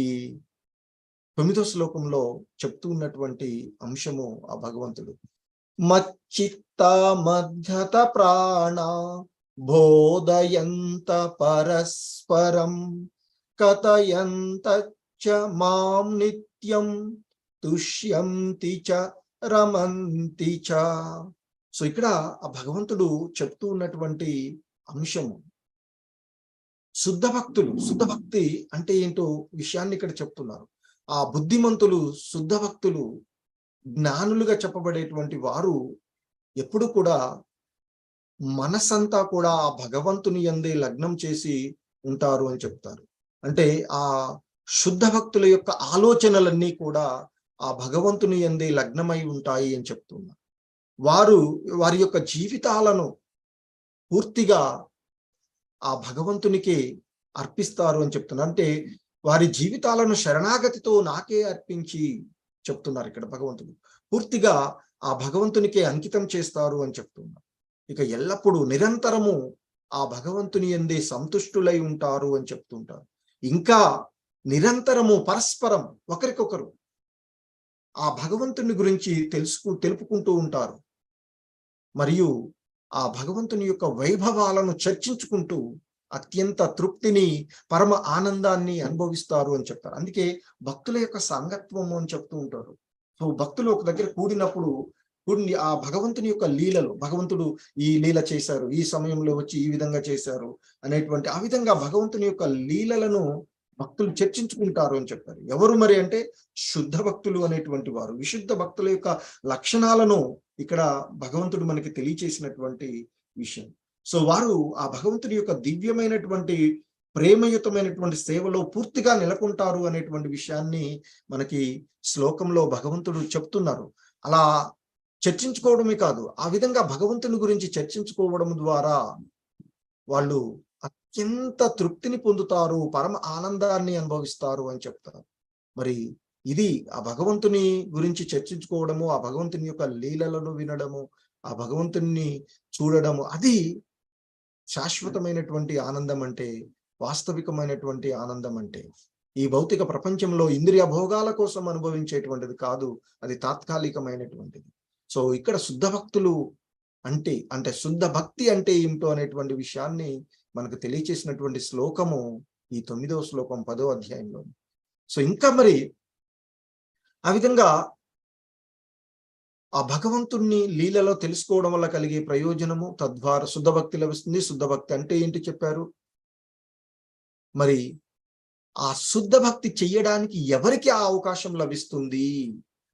9వ శ్లోకంలో చెప్తూ ఉన్నటువంటి అంశము ఆ భగవంతుడు. మచ్చిత్త మధ్యత ప్రాణ బోధయంత పరస్పరం కథయంత మాం నిత్యం తుష్యంతి చ రమంతి చ. సో ఇక్కడ ఆ భగవంతుడు చెప్తూ ఉన్నటువంటి అంశము శుద్ధ భక్తి అంటే ఏంటో విషయాన్ని ఇక్కడ చెప్తున్నారు. ఆ బుద్ధిమంతులు, శుద్ధ భక్తులు, జ్ఞానులుగా చెప్పబడేటువంటి వారు ఎప్పుడు కూడా మనసంతా కూడా ఆ భగవంతుని యందే లగ్నం చేసి ఉంటారు అని చెప్తారు. అంటే ఆ శుద్ధ భక్తుల యొక్క ఆలోచనలన్నీ కూడా ఆ భగవంతుని యందే లగ్నమై ఉంటాయి అని చెప్తున్నారు. వారి యొక్క జీవితాలను పూర్తిగా ఆ భగవంతునికి అర్పిస్తారు అని చెప్తున్నారు. అంటే వారి జీవితాలను శరణాగతితో నాకే అర్పించి చెప్తున్నారు ఇక్కడ భగవంతుడు. పూర్తిగా ఆ భగవంతునికే అంకితం చేస్తారు అని చెప్తున్నారు. ఇక ఎల్లప్పుడూ నిరంతరము ఆ భగవంతుని యందే సంతుష్టులై ఉంటారు అని చెప్తుంటారు. ఇంకా నిరంతరము పరస్పరం ఒకరికొకరు ఆ భగవంతుని గురించి తెలుపుకుంటూ ఉంటారు. మరియు ఆ భగవంతుని యొక్క వైభవాలను చర్చించుకుంటూ అత్యంత తృప్తిని, పరమ ఆనందాన్ని అనుభవిస్తారు అని చెప్తారు. అందుకే భక్తుల యొక్క సంగత్వము అని చెప్తూ ఉంటారు. సో భక్తులు ఒక దగ్గర కూడినప్పుడు ఆ భగవంతుని యొక్క లీలలు, భగవంతుడు ఈ లీల చేశారు, ఈ సమయంలో వచ్చి ఈ విధంగా చేశారు అనేటువంటి ఆ విధంగా భగవంతుని యొక్క లీలలను భక్తులు చర్చించుకుంటారు అని చెప్పారు. ఎవరు మరి అంటే శుద్ధ భక్తులు అనేటువంటి వారు. విశుద్ధ భక్తుల యొక్క లక్షణాలను ఇక్కడ భగవంతుడు మనకి తెలియచేసినటువంటి విషయం. సో వారు ఆ భగవంతుని యొక్క దివ్యమైనటువంటి ప్రేమయుతమైనటువంటి సేవలో పూర్తిగా నెలకొంటారు అనేటువంటి విషయాన్ని మనకి శ్లోకంలో భగవంతుడు చెప్తున్నారు. అలా చర్చించుకోవడమే కాదు, ఆ విధంగా భగవంతుని గురించి చర్చించుకోవడం ద్వారా వాళ్ళు అత్యంత తృప్తిని పొందుతారు, పరమ ఆనందాన్ని అనుభవిస్తారు అని చెప్తారు. మరి ఇది ఆ భగవంతుని గురించి చర్చించుకోవడము, ఆ భగవంతుని యొక్క లీలలను వినడము, ఆ భగవంతుని చూడడము, అది శాశ్వతమైనటువంటి ఆనందం. అంటే వాస్తవికమైనటువంటి ఆనందం. అంటే ఈ భౌతిక ప్రపంచంలో ఇంద్రియ భోగాల కోసం అనుభవించేటువంటిది కాదు, అది తాత్కాలికమైనటువంటిది. సో ఇక్కడ శుద్ధ భక్తులు అంటే శుద్ధ భక్తి అంటే ఏమిటో అనేటువంటి విషయాన్ని మనకు తెలియచేసినటువంటి శ్లోకము ఈ 9వ శ్లోకం 10వ అధ్యాయంలో. సో ఇంకా మరి ఆ విధంగా ఆ భగవంతుణ్ణి లీలలో తెలుసుకోవడం వల్ల కలిగే ప్రయోజనము, తద్వారా శుద్ధ భక్తి లభిస్తుంది. శుద్ధ భక్తి అంటే ఏంటి చెప్పారు. మరి ఆ శుద్ధ భక్తి చెయ్యడానికి ఎవరికి ఆ అవకాశం లభిస్తుంది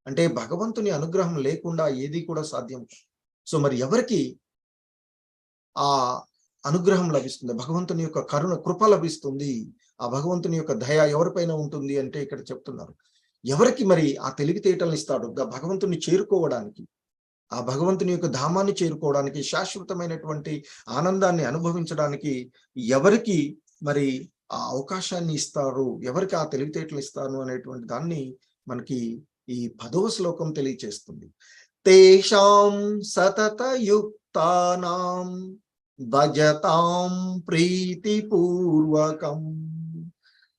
అంటే భగవంతుని అనుగ్రహం లేకుండా ఏది కూడా సాధ్యం. సో మరి ఎవరికి ఆ అనుగ్రహం లభిస్తుంది, భగవంతుని యొక్క కృప లభిస్తుంది, ఆ భగవంతుని యొక్క దయ ఎవరిపైన ఉంటుంది అంటే ఇక్కడ చెప్తున్నారు. ఎవరికి మరి ఆ తెలివితేటలను ఇస్తాడు భగవంతుని చేరుకోవడానికి, ఆ భగవంతుని యొక్క ధామాన్ని చేరుకోవడానికి, శాశ్వతమైనటువంటి ఆనందాన్ని అనుభవించడానికి ఎవరికి మరి ఆ అవకాశాన్ని ఇస్తారు, ఎవరికి ఆ తెలివితేటలు ఇస్తాను అనేటువంటి దాన్ని మనకి ఈ 10వ శ్లోకం తెలియచేస్తుంది. తేషాం సతతయుక్తానాం భజతాం ప్రీతిపూర్వకం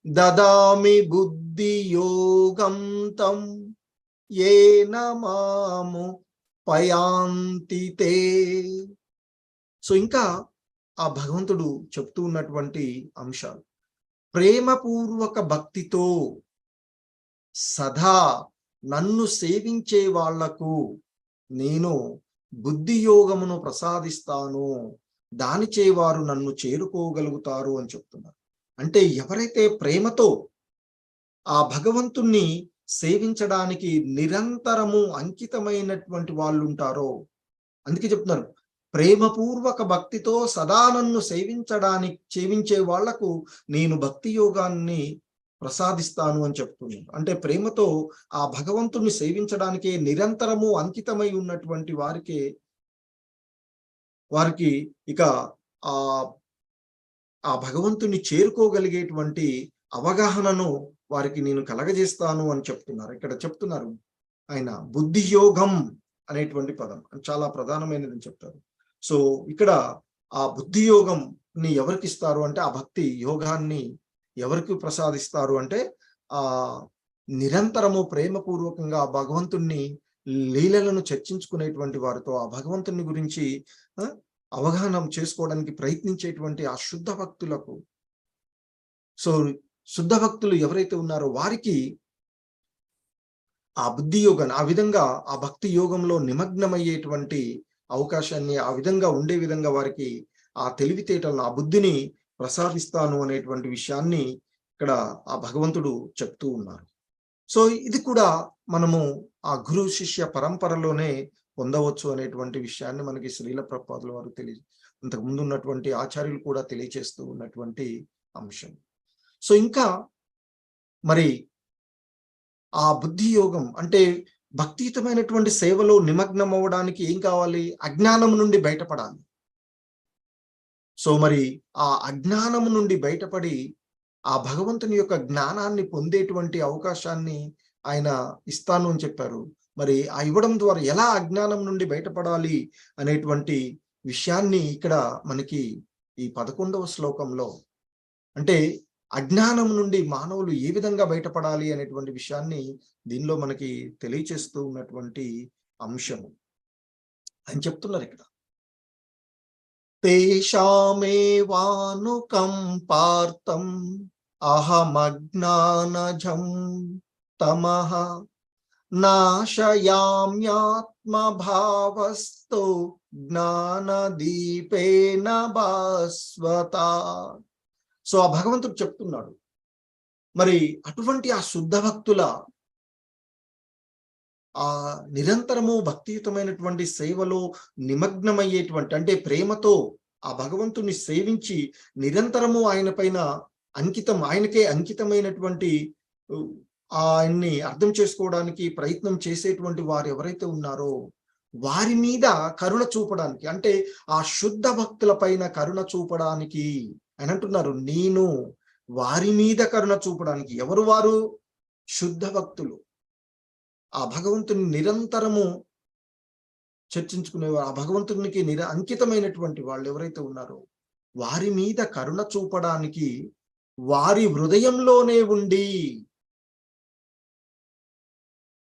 దదామి బుద్ధియోగం తం ఏన మాము పయాంతి తే. సో ఇంకా ఆ భగవంతుడు చెప్తూ ఉన్నటువంటి అంశాలు, ప్రేమపూర్వక భక్తితో సదా నన్ను సేవించే వాళ్లకు నేను బుద్ధి యోగమును ప్రసాదిస్తాను, దానిచే వారు నన్ను చేరుకోగలుగుతారు అని చెప్తున్నారు. అంటే ఎవరైతే ప్రేమతో ఆ భగవంతుణ్ణి సేవించడానికి నిరంతరము అంకితమైనటువంటి వాళ్ళు ఉంటారో, అందుకే చెప్తున్నారు, ప్రేమపూర్వక భక్తితో సదా నన్ను సేవించే వాళ్లకు నేను భక్తి యోగాన్ని ప్రసాదిస్తాను అని చెప్తున్నాను. అంటే ప్రేమతో ఆ భగవంతుణ్ణి సేవించడానికే నిరంతరము అంకితమై ఉన్నటువంటి వారికి ఇక ఆ ఆ భగవంతుని చేరుకోగలిగేటువంటి అవగాహనను వారికి నేను కలగజేస్తాను అని చెప్తున్నారు. ఇక్కడ చెప్తున్నారు ఆయన బుద్ధి యోగం అనేటువంటి పదం చాలా ప్రధానమైనదని చెప్తారు. సో ఇక్కడ ఆ బుద్ధి యోగంని ఎవరికి ఇస్తారు అంటే, ఆ భక్తి యోగాన్ని ఎవరికి ప్రసాదిస్తారు అంటే, ఆ నిరంతరము ప్రేమపూర్వకంగా భగవంతుణ్ణి లీలలను చర్చించుకునేటువంటి వారితో, ఆ భగవంతుని గురించి అవగాహన చేసుకోవడానికి ప్రయత్నించేటువంటి ఆ శుద్ధ భక్తులకు, సో శుద్ధ భక్తులు ఎవరైతే ఉన్నారో వారికి ఆ బుద్ధి యోగాన్ని, ఆ విధంగా ఆ భక్తి యోగంలో నిమగ్నమయ్యేటువంటి అవకాశాన్ని, ఆ విధంగా ఉండే విధంగా వారికి ఆ తెలివితేటలను, ఆ బుద్ధిని ప్రసాదిస్తాను అనేటువంటి విషయాన్ని ఇక్కడ ఆ భగవంతుడు చెప్తూ ఉన్నారు. సో ఇది కూడా మనము ఆ గురు శిష్య పరంపరలోనే పొందవచ్చు అనేటువంటి విషయాన్ని మనకి శ్రీల ప్రభుపాదుల వారు ఇంతకు ముందు ఉన్నటువంటి ఆచార్యులు కూడా తెలియచేస్తూ ఉన్నటువంటి అంశం. సో ఇంకా మరి ఆ బుద్ధి యోగం అంటే భక్తియుతమైనటువంటి సేవలో నిమగ్నం అవ్వడానికి ఏం కావాలి? అజ్ఞానం నుండి బయటపడాలి. సో మరి ఆ అజ్ఞానం నుండి బయటపడి ఆ భగవంతుని యొక్క జ్ఞానాన్ని పొందేటువంటి అవకాశాన్ని ఆయన ఇస్తాను అని చెప్పారు. మరి ఆ ఇవ్వడం ద్వారా ఎలా అజ్ఞానం నుండి బయటపడాలి అనేటువంటి విషయాన్ని ఇక్కడ మనకి ఈ 11వ శ్లోకంలో, అంటే అజ్ఞానం నుండి మానవులు ఏ విధంగా బయటపడాలి అనేటువంటి విషయాన్ని దీనిలో మనకి తెలియచేస్తూ ఉన్నటువంటి అంశము అని చెప్తున్నారు ఇక్కడ. తేషామేవానుకంపార్థం అహమజ్ఞానజం తమః నాశయామ్యాత్మభావస్థో జ్ఞానదీపేన భాస్వత. సో ఆ భగవంతుడు చెప్తున్నాడు, మరి అటువంటి ఆ శుద్ధ భక్తుల ఆ నిరంతరము భక్తియుతమైనటువంటి సేవలో నిమగ్నమయ్యేటువంటి, అంటే ప్రేమతో ఆ భగవంతుని సేవించి నిరంతరము ఆయన పైన ఆయనకే అంకితమైనటువంటి ఆయన్ని అర్థం చేసుకోవడానికి ప్రయత్నం చేసేటువంటి వారు ఎవరైతే ఉన్నారో వారి మీద కరుణ చూపడానికి, అంటే ఆ శుద్ధ భక్తుల పైన కరుణ చూపడానికి ఆయన అంటున్నారు, నేను వారి మీద కరుణ చూపడానికి. ఎవరు వారు? శుద్ధ భక్తులు, ఆ భగవంతుని నిరంతరము చర్చించుకునేవారు, ఆ భగవంతునికి అంకితమైనటువంటి వాళ్ళు ఎవరైతే ఉన్నారో వారి మీద కరుణ చూపడానికి వారి హృదయంలోనే ఉండి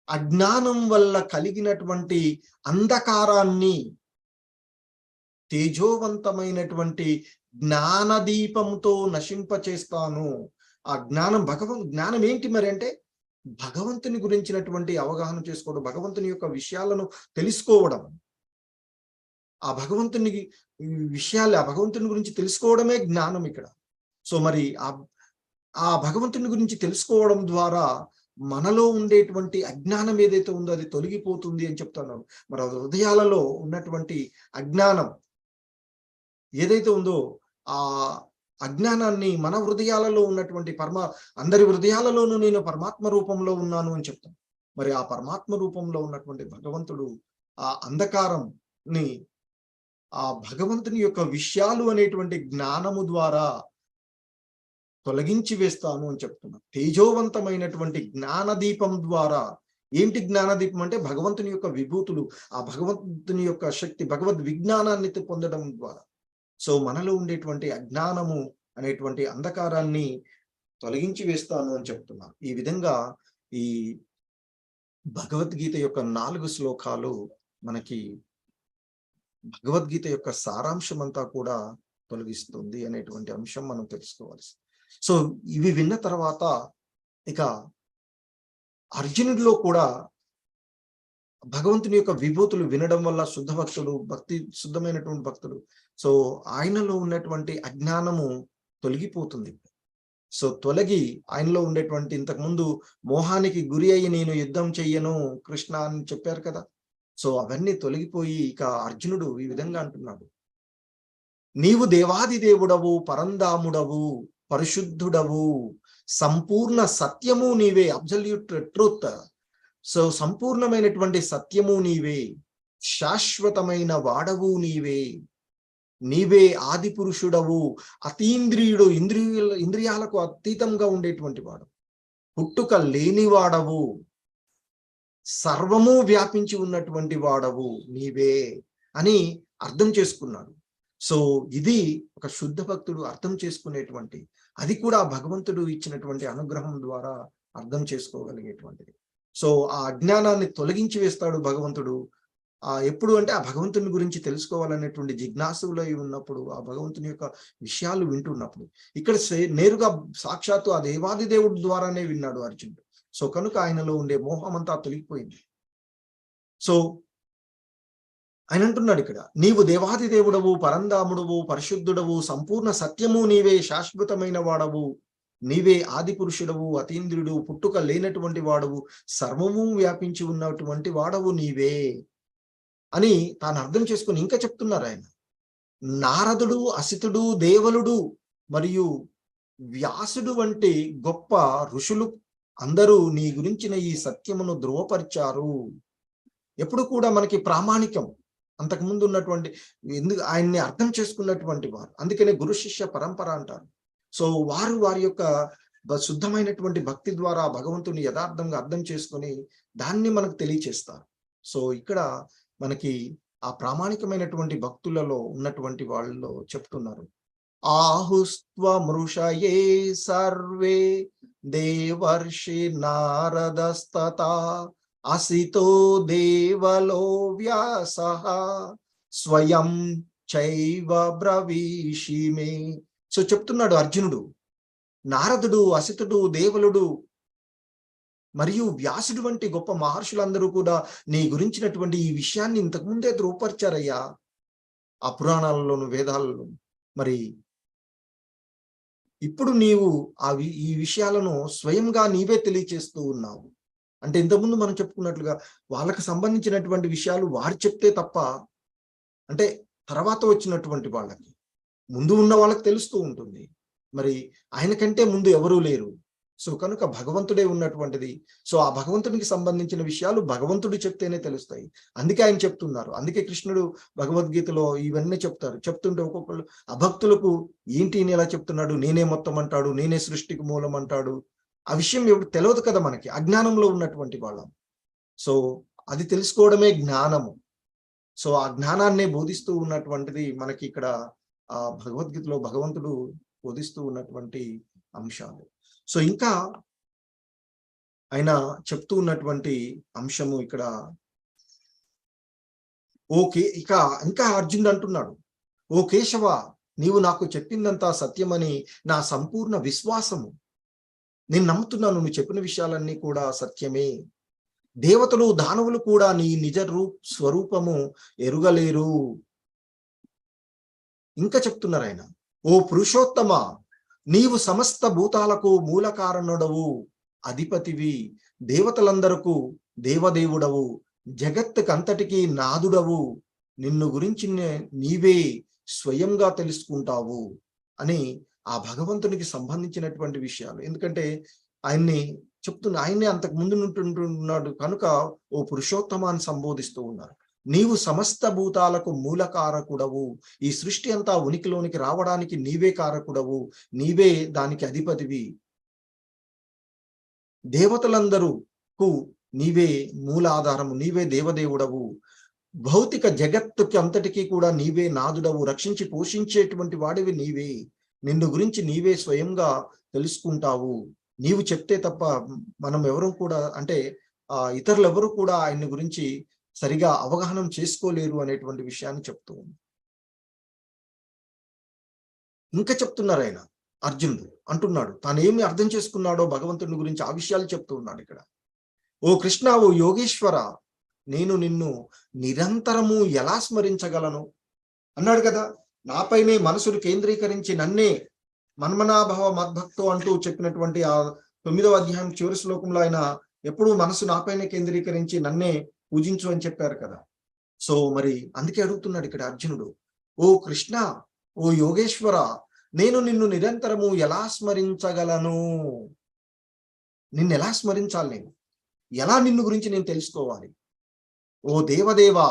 అజ్ఞానం వల్ల కలిగినటువంటి అంధకారాన్ని తేజోవంతమైనటువంటి జ్ఞానదీపంతో నశింపచేస్తాను. ఆ జ్ఞానం ఏంటి మరి అంటే, భగవంతుని గురించినటువంటి అవగాహన చేసుకోవడం, భగవంతుని యొక్క విషయాలను తెలుసుకోవడం, ఆ భగవంతుని ఆ భగవంతుని గురించి తెలుసుకోవడమే జ్ఞానం ఇక్కడ. సో మరి ఆ భగవంతుని గురించి తెలుసుకోవడం ద్వారా మనలో ఉండేటువంటి అజ్ఞానం ఏదైతే ఉందో అది తొలగిపోతుంది అని చెప్తున్నాను. మరి హృదయాలలో ఉన్నటువంటి అజ్ఞానం ఏదైతే ఉందో ఆ అజ్ఞానాన్ని మన హృదయాలలో ఉన్నటువంటి అందరి హృదయాలలోనూ నేను పరమాత్మ రూపంలో ఉన్నాను అని చెప్తాను. మరి ఆ పరమాత్మ రూపంలో ఉన్నటువంటి భగవంతుడు ఆ అంధకారంని ఆ భగవంతుని యొక్క విషయాలు అనేటువంటి జ్ఞానము ద్వారా తొలగించి వేస్తాను అని చెప్తున్నా. తేజోవంతమైనటువంటి జ్ఞానదీపం ద్వారా, ఏంటి జ్ఞానదీపం అంటే భగవంతుని యొక్క విభూతులు, ఆ భగవంతుని యొక్క శక్తి, భగవద్ విజ్ఞానాన్ని పొందడం ద్వారా. సో మనలో ఉండేటువంటి అజ్ఞానము అనేటువంటి అంధకారాన్ని తొలగించి వేస్తాను అని చెప్తున్నారు. ఈ విధంగా ఈ భగవద్గీత యొక్క 4 శ్లోకాలు మనకి భగవద్గీత యొక్క సారాంశం అంతా కూడా తొలగిస్తుంది అనేటువంటి అంశం మనం తెలుసుకోవాలి. సో ఇవి విన్న తర్వాత ఇక అర్జునుడిలో కూడా భగవంతుని యొక్క విభూతులు వినడం వల్ల శుద్ధ భక్తుడు, శుద్ధమైనటువంటి భక్తుడు, సో ఆయనలో ఉన్నటువంటి అజ్ఞానము తొలగిపోతుంది. సో తొలగి ఆయనలో ఉండేటువంటి ఇంతకుముందు మోహానికి గురి అయ్యి నేను యుద్ధం చెయ్యను కృష్ణ అని చెప్పారు కదా. సో అవన్నీ తొలగిపోయి ఇక అర్జునుడు ఈ విధంగా అంటున్నాడు, నీవు దేవాది దేవుడవు, పరంధాముడవు, పరిశుద్ధుడవు, సంపూర్ణ సత్యము నీవే, అబ్సల్యూట్ ట్రూత్. సో సంపూర్ణమైనటువంటి సత్యము నీవే, శాశ్వతమైన వాడవు నీవే, నీవే ఆది పురుషుడవు, అతీంద్రియుడు, ఇంద్రియాలకు అతీతంగా ఉండేటువంటి వాడు, పుట్టుక లేనివాడవు, సర్వము వ్యాపించి ఉన్నటువంటి వాడవు నీవే అని అర్థం చేసుకున్నాడు. సో ఇది ఒక శుద్ధ భక్తుడు అర్థం చేసుకునేటువంటి, అది కూడా భగవంతుడు ఇచ్చినటువంటి అనుగ్రహం ద్వారా అర్థం చేసుకోగలిగేటువంటిది. సో ఆ అజ్ఞానాన్ని తొలగించి వేస్తాడు భగవంతుడు. ఎప్పుడు అంటే ఆ భగవంతుని గురించి తెలుసుకోవాలనేటువంటి జిజ్ఞాసులో ఉన్నప్పుడు, ఆ భగవంతుని యొక్క విషయాలు వింటున్నప్పుడు. ఇక్కడ నేరుగా సాక్షాత్తు ఆ దేవాది దేవుడి ద్వారానే విన్నాడు అర్జునుడు. సో కనుక ఆయనలో ఉండే మోహం అంతా తొలగిపోయింది. సో ఆయన అంటున్నాడు ఇక్కడ, నీవు దేవాది దేవుడవు, పరంధాముడవు, పరిశుద్ధుడవు, సంపూర్ణ సత్యము నీవే, శాశ్వతమైన వాడవు, నీవే ఆది పురుషుడవు, అతీంద్రుడు, పుట్టుక లేనటువంటి వాడవు, సర్వము వ్యాపించి ఉన్నటువంటి వాడవు నీవే అని తాను అర్థం చేసుకుని ఇంకా చెప్తున్నారు ఆయన. నారదుడు, అసితుడు, దేవలుడు మరియు వ్యాసుడు వంటి గొప్ప ఋషులు అందరూ నీ గురించిన ఈ సత్యమును ధృవపరిచారు. ఎప్పుడు కూడా మనకి ప్రామాణికం అంతకుముందు ఉన్నటువంటి ఆయన్ని అర్థం చేసుకున్నటువంటి వారు, అందుకనే గురు శిష్య పరంపర అంటారు. సో వారి యొక్క శుద్ధమైనటువంటి భక్తి ద్వారా భగవంతుని యథార్థంగా అర్థం చేసుకొని దాన్ని మనకు తెలియచేస్తారు. సో ఇక్కడ మనకి ఆ ప్రామాణికమైనటువంటి భక్తులలో ఉన్నటువంటి వాళ్ళలో చెప్తున్నారు, ఆహుస్త్వమృషయే సర్వే దేవర్షి నారదస్తతా అసితో దేవలో వ్యాసః స్వయం చైవ బ్రవీషిమే. సో చెప్తున్నాడు అర్జునుడు, నారదుడు, అసితుడు, దేవలుడు మరియు వ్యాసుడు వంటి గొప్ప మహర్షులందరూ కూడా నీ గురించినటువంటి ఈ విషయాన్ని ఇంతకుముందే ధృవపరిచారయ్యా ఆ పురాణాలలోను, వేదాలలో. మరి ఇప్పుడు నీవు ఈ విషయాలను స్వయంగా నీవే తెలియచేస్తూ ఉన్నావు. అంటే ఇంతకుముందు మనం చెప్పుకున్నట్లుగా వాళ్ళకి సంబంధించినటువంటి విషయాలు వారు చెప్తే తప్ప, అంటే తర్వాత వచ్చినటువంటి వాళ్ళకి, ముందు ఉన్న వాళ్ళకి తెలుస్తూ ఉంటుంది. మరి ఆయన కంటే ముందు ఎవరూ లేరు. సో కనుక భగవంతుడే ఉన్నటువంటిది. సో ఆ భగవంతునికి సంబంధించిన విషయాలు భగవంతుడు చెప్తేనే తెలుస్తాయి. అందుకే ఆయన చెప్తున్నారు. అందుకే కృష్ణుడు భగవద్గీతలో ఇవన్నీ చెప్తుంటే ఒక్కొక్కళ్ళు అభక్తులకు ఏంటి ఎలా చెప్తున్నాడు, నేనే మొత్తం అంటాడు, నేనే సృష్టికి మూలం అంటాడు. ఆ విషయం ఎప్పుడు తెలియదు కదా మనకి, అజ్ఞానంలో ఉన్నటువంటి వాళ్ళం. సో అది తెలుసుకోవడమే జ్ఞానము. సో ఆ జ్ఞానాన్నే బోధిస్తూ ఉన్నటువంటిది మనకి ఇక్కడ ఆ భగవద్గీతలో భగవంతుడు బోధిస్తూ ఉన్నటువంటి అంశాలు. సో ఇంకా ఆయన చెప్తూ ఉన్నటువంటి అంశము ఇక్కడ ఇంకా అర్జునుడు అంటున్నాడు, ఓ కేశవ, నీవు నాకు చెప్పిందంతా సత్యమని నా సంపూర్ణ విశ్వాసము. నేను నమ్ముతున్నాను, నువ్వు చెప్పిన విషయాలన్నీ కూడా సత్యమే. దేవతలు, దానవులు కూడా నీ నిజ స్వరూపము ఎరుగలేరు. ఇంకా చెప్తున్నారు ఆయన, ఓ పురుషోత్తమ, నీవు సమస్త భూతాలకు మూల కారణుడవు, అధిపతివి, దేవతలందరకు దేవదేవుడవు, జగత్తుకంతటికి నాదుడవు, నిన్ను గురించి నీవే స్వయంగా తెలుసుకుంటావు అని ఆ భగవంతునికి సంబంధించినటువంటి విషయాలు. ఎందుకంటే ఆయన్నే అంతకు ముందు ఉంటున్నాడు కనుక ఓ పురుషోత్తమ అని సంబోధిస్తూ ఉన్నారు. నీవు సమస్త భూతాలకు మూల కారకుడవు. ఈ సృష్టి అంతా ఉనికిలోనికి రావడానికి నీవే కారకుడవు, నీవే దానికి అధిపతివి. దేవతలందరూకు నీవే మూలాధారము, నీవే దేవదేవుడవు. భౌతిక జగత్తుకి అంతటికీ కూడా నీవే నాదుడవు, రక్షించి పోషించేటువంటి వాడివి నీవే. నిన్ను గురించి నీవే స్వయంగా తెలుసుకుంటావు. నీవు చెప్తే తప్ప మనం ఎవరు కూడా, అంటే ఇతరులు ఎవరు కూడా ఆయన్ని గురించి సరిగా అవగాహన చేసుకోలేరు అనేటువంటి విషయాన్ని చెప్తూ ఉంది. ఇంకా చెప్తున్నారు ఆయన, అర్జునుడు అంటున్నాడు, తానేమి అర్థం చేసుకున్నాడో భగవంతుని గురించి ఆ విషయాలు చెప్తూ ఉన్నాడు ఇక్కడ. ఓ కృష్ణ, ఓ యోగేశ్వర, నేను నిన్ను నిరంతరము ఎలా స్మరించగలను అన్నాడు కదా. నాపైనే మనసును కేంద్రీకరించి నన్నే మన్మనాభవ మద్భక్తో అంటూ చెప్పినటువంటి ఆ 9వ అధ్యాయం చివరి శ్లోకంలో ఆయన ఎప్పుడూ మనసు నాపైనే కేంద్రీకరించి నన్నే పూజించు అని చెప్పారు కదా. సో మరి అందుకే అడుగుతున్నాడు ఇక్కడ అర్జునుడు, ఓ కృష్ణ, ఓ యోగేశ్వర, నేను నిన్ను నిరంతరము ఎలా స్మరించగలను? నిన్ను ఎలా స్మరించాలి? నేను ఎలా నిన్ను గురించి నేను తెలుసుకోవాలి? ఓ దేవదేవా,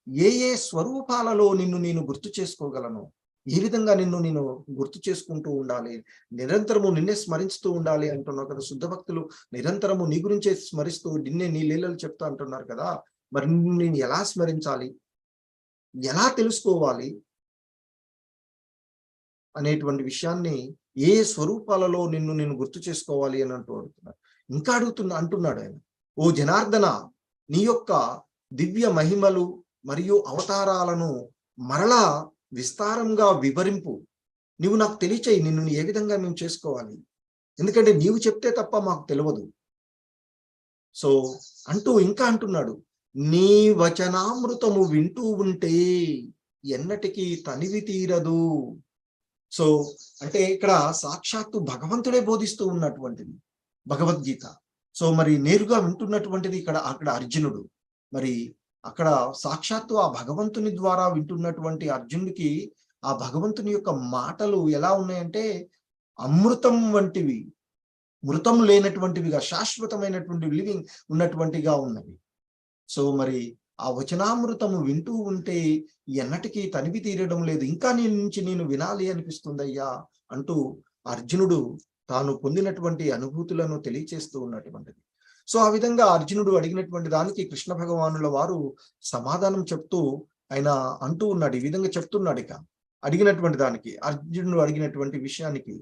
ఏ ఏ స్వరూపాలలో నిన్ను నేను గుర్తు చేసుకోగలను? ఏ విధంగా నిన్ను నేను గుర్తు చేసుకుంటూ ఉండాలి? నిరంతరము నిన్నే స్మరిస్తూ ఉండాలి అంటున్నావు కదా. శుద్ధ భక్తులు నిరంతరము నీ గురించే స్మరిస్తూ నిన్నే నీ లీలలు చెప్తా అంటున్నారు కదా. మరి నేను ఎలా స్మరించాలి, ఎలా తెలుసుకోవాలి అనేటువంటి విషయాన్ని, ఏ స్వరూపాలలో నిన్ను నేను గుర్తు చేసుకోవాలి అని అడుగుతున్నాడు. ఇంకా అంటున్నాడు ఆయన, ఓ జనార్దన, నీ యొక్క దివ్య మహిమలు మరియు అవతారాలను మరలా విస్తారంగా వివరింపు. నువ్వు నాకు తెలియచేయి, నిన్ను ఏ విధంగా మేము చేసుకోవాలి, ఎందుకంటే నీవు చెప్తే తప్ప మాకు తెలియదు. సో అంటూ ఇంకా అంటున్నాడు, నీ వచనామృతము వింటూ ఉంటే ఎన్నటికీ తనివి తీరదు. సో అంటే ఇక్కడ సాక్షాత్తు భగవంతుడే బోధిస్తూ ఉన్నటువంటిది భగవద్గీత. సో మరి నేరుగా వింటున్నటువంటిది అక్కడ అర్జునుడు. మరి అక్కడ సాక్షాత్తు ఆ భగవంతుని ద్వారా వింటున్నటువంటి అర్జునుడికి ఆ భగవంతుని యొక్క మాటలు ఎలా ఉన్నాయంటే అమృతం వంటివి, మృతం లేనటువంటివిగా, శాశ్వతమైనటువంటి లివింగ్ ఉన్నటువంటిగా ఉన్నవి. సో మరి ఆ వచనామృతము వింటూ ఉంటే ఎన్నటికీ తనివి తీరడం లేదు, ఇంకా నీ నుంచి నేను వినాలి అనిపిస్తుందయ్యా అంటూ అర్జునుడు తాను పొందినటువంటి అనుభూతులను తెలియచేస్తూ ఉన్నటువంటిది. సో ఆ విధంగా అర్జునుడు అడిగినటువంటి దానికి కృష్ణ భగవానుల వారు సమాధానం చెప్తూ ఆయన అంటూ ఉన్నాడు, ఈ విధంగా చెప్తున్నాడు. ఇక అడిగినటువంటి దానికి, అర్జునుడు అడిగినటువంటి విషయానికి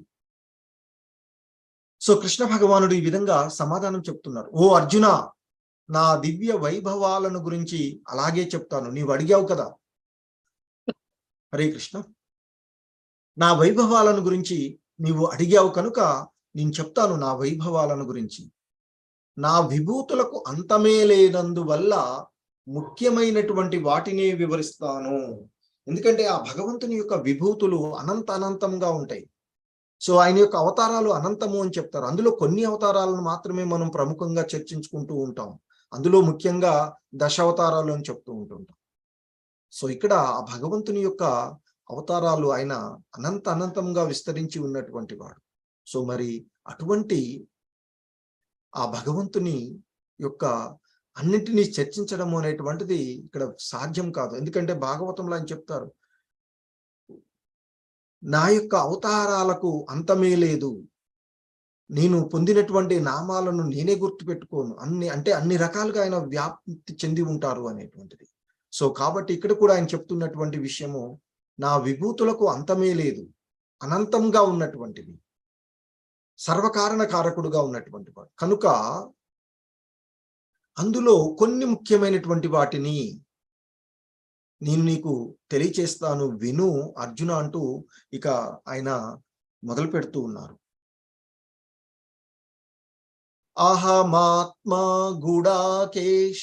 సో కృష్ణ భగవానుడు ఈ విధంగా సమాధానం చెప్తున్నారు. ఓ అర్జున, నా దివ్య వైభవాలను గురించి అలాగే చెప్తాను. నీవు అడిగావు కదా, హరే కృష్ణ, నా వైభవాలను గురించి నీవు అడిగావు కనుక నేను చెప్తాను నా వైభవాలను గురించి. నా విభూతులకు అంతమే లేనందువల్ల ముఖ్యమైనటువంటి వాటినే వివరిస్తాను. ఎందుకంటే ఆ భగవంతుని యొక్క విభూతులు అనంతంగా ఉంటాయి. సో ఆయన యొక్క అవతారాలు అనంతము అని చెప్తారు. అందులో కొన్ని అవతారాలను మాత్రమే మనం ప్రముఖంగా చర్చించుకుంటూ ఉంటాం. అందులో ముఖ్యంగా దశావతారాలు అని చెప్తూ ఉంటుంటాం. సో ఇక్కడ ఆ భగవంతుని యొక్క అవతారాలు ఆయన అనంతంగా విస్తరించి ఉన్నటువంటి వాడు. సో మరి అటువంటి ఆ భగవంతుని యొక్క అన్నింటినీ చర్చించడం అనేటువంటిది ఇక్కడ సాధ్యం కాదు. ఎందుకంటే భాగవతంలో ఆయన చెప్తారు, నా యొక్క అవతారాలకు అంతమే లేదు, నేను పొందినటువంటి నామాలను నేనే గుర్తుపెట్టుకోను, అన్ని రకాలుగా ఆయన వ్యాప్తి చెంది ఉంటారు అనేటువంటిది. సో కాబట్టి ఇక్కడ కూడా ఆయన చెప్తున్నటువంటి విషయము, నా విభూతులకు అంతమే లేదు, అనంతంగా ఉన్నటువంటిది, సర్వకారణ కారకుడుగా ఉన్నటువంటి వాడు కనుక అందులో కొన్ని ముఖ్యమైనటువంటి వాటిని నేను నీకు తెలియచేస్తాను, విను అర్జున అంటూ ఇక ఆయన మొదలు పెడుతూ ఉన్నారు. అహమాత్మా గుడాకేశ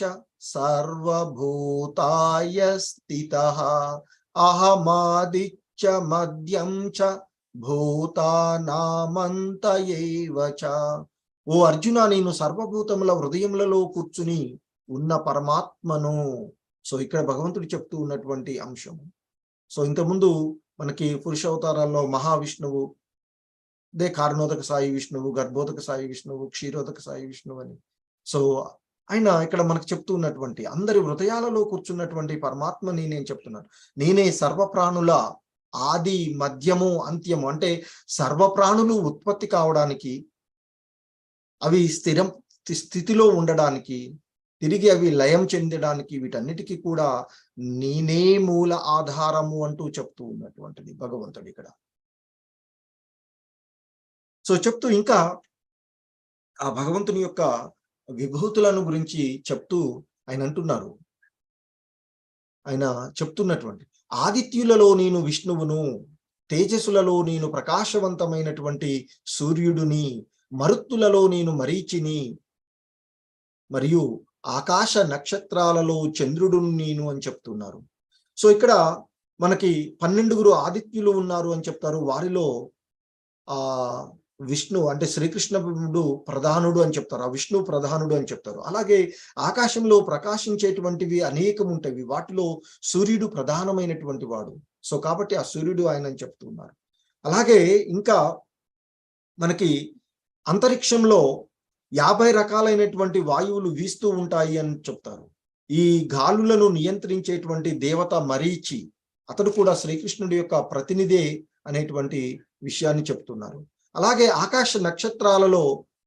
సర్వభూతాయ స్థితః అహమాదిత్య మద్యం చ భూతానామంత ఏవ చ. ఓ అర్జున, నేను సర్వభూతముల హృదయములలో కూర్చుని ఉన్న పరమాత్మను. సో ఇక్కడ భగవంతుడు చెప్తూ ఉన్నటువంటి అంశం. సో ఇంతకుముందు మనకి పురుష అవతారాల్లో మహావిష్ణువు, కారణోదక సాయి విష్ణువు, గర్భోదక సాయి విష్ణువు, క్షీరోదక సాయి విష్ణువు అని. సో ఆయన ఇక్కడ మనకు చెప్తూ ఉన్నటువంటి అందరి హృదయాలలో కూర్చున్నటువంటి పరమాత్మని నేను చెప్తున్నాను. నేనే సర్వప్రాణుల ఆది, మధ్యము, అంత్యము. అంటే సర్వప్రాణులు ఉత్పత్తి కావడానికి, అవి స్థితిలో ఉండడానికి, తిరిగి అవి లయం చెందడానికి, వీటన్నిటికీ కూడా నేనే మూల ఆధారము అంటూ చెప్తూ ఉన్నటువంటిది భగవంతుడు ఇక్కడ. సో చెప్తూ ఇంకా ఆ భగవంతుని యొక్క విభూతులను గురించి చెప్తూ ఆయన అంటున్నారు. ఆయన చెప్తున్నటువంటి ఆదిత్యులలో నేను విష్ణువును, తేజస్సులలో నేను ప్రకాశవంతమైనటువంటి సూర్యుడిని, మరుత్తులలో నేను మరీచిని, మరియు ఆకాశ నక్షత్రాలలో చంద్రుడు నేను అని చెప్తున్నారు. సో ఇక్కడ మనకి 12 ఆదిత్యులు ఉన్నారు అని చెప్తారు. వారిలో ఆ విష్ణు అంటే శ్రీకృష్ణుడు ప్రధానుడు అని చెప్తారు. ఆ విష్ణు ప్రధానుడు అని చెప్తారు. అలాగే ఆకాశంలో ప్రకాశించేటువంటివి అనేకం ఉంటాయి. వాటిలో సూర్యుడు ప్రధానమైనటువంటి వాడు. సో కాబట్టి ఆ సూర్యుడు ఆయన అని చెప్తున్నారు. అలాగే ఇంకా మనకి అంతరిక్షంలో 50 రకాలైనటువంటి వాయువులు వీస్తూ ఉంటాయి అని చెప్తారు. ఈ గాలులను నియంత్రించేటువంటి దేవత మరీచి, అతడు కూడా శ్రీకృష్ణుడి యొక్క ప్రతినిధే అనేటువంటి విషయాన్ని చెప్తున్నారు. అలాగే ఆకాశ నక్షత్రాలలో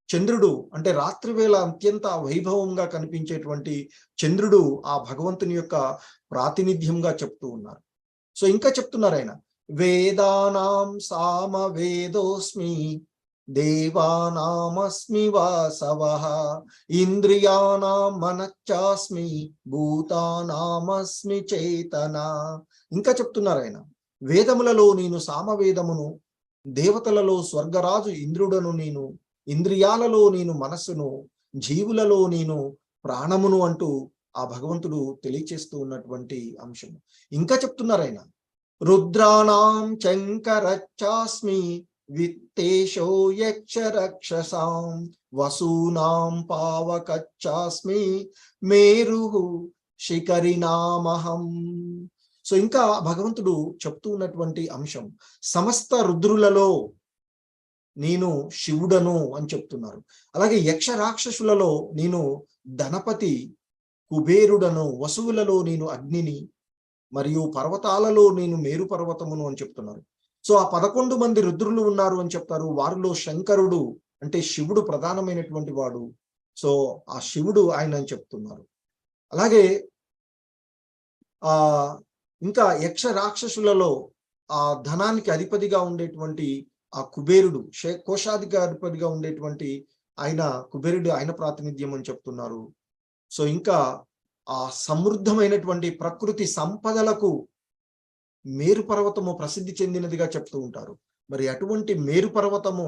చంద్రుడు అంటే రాత్రివేళ అత్యంత వైభవంగా కనిపించేటువంటి చంద్రుడు ఆ భగవంతుని యొక్క ప్రాతినిధ్యంగా చెప్తూ ఉన్నారు. సో ఇంకా చెప్తున్నారు ఆయన, వేదానాం సామ వేదోస్మి దేవానామస్మి వాసవః ఇంద్రియానాం మనశ్చాస్మి భూతానామస్మి చేతన. ఇంకా చెప్తున్నారు ఆయన, వేదములలో నేను సామవేదమును, దేవతలలో స్వర్గరాజు ఇంద్రుడను నేను, ఇంద్రియాలలో నేను మనస్సును, జీవులలో నేను ప్రాణమును అంటూ ఆ భగవంతుడు తెలియచేస్తూ అంశం. ఇంకా చెప్తున్నారు ఆయన, రుద్రాణం చంకరచ్చాస్మి విత్తేషో యక్ష రక్షసాం వసూనాం పావకచ్చాస్మి మేరుః శిఖరినామహం. సో ఇంకా భగవంతుడు చెప్తూ ఉన్నటువంటి అంశం, సమస్త రుద్రులలో నేను శివుడను అని చెప్తున్నారు. అలాగే యక్ష రాక్షసులలో నేను ధనపతి కుబేరుడను, వసువులలో నేను అగ్నిని, మరియు పర్వతాలలో నేను మేరు పర్వతమును అని చెప్తున్నారు. సో ఆ 11 మంది రుద్రులు ఉన్నారు అని చెప్తారు. వారిలో శంకరుడు అంటే శివుడు ప్రధానమైనటువంటి వాడు. సో ఆ శివుడు ఆయన అని చెప్తున్నారు. అలాగే ఆ ఇంకా యక్ష రాక్షసులలో ఆ ధనానికి అధిపతిగా ఉండేటువంటి ఆ కుబేరుడు, కోశాధికాధిపతిగా ఉండేటువంటి ఆయన కుబేరుడు, ఆయన ప్రాతినిధ్యం అని చెప్తున్నారు. సో ఇంకా ఆ సమృద్ధమైనటువంటి ప్రకృతి సంపదలకు మేరు పర్వతము ప్రసిద్ధి చెందినదిగా చెప్తూ ఉంటారు. మరి అటువంటి మేరు పర్వతము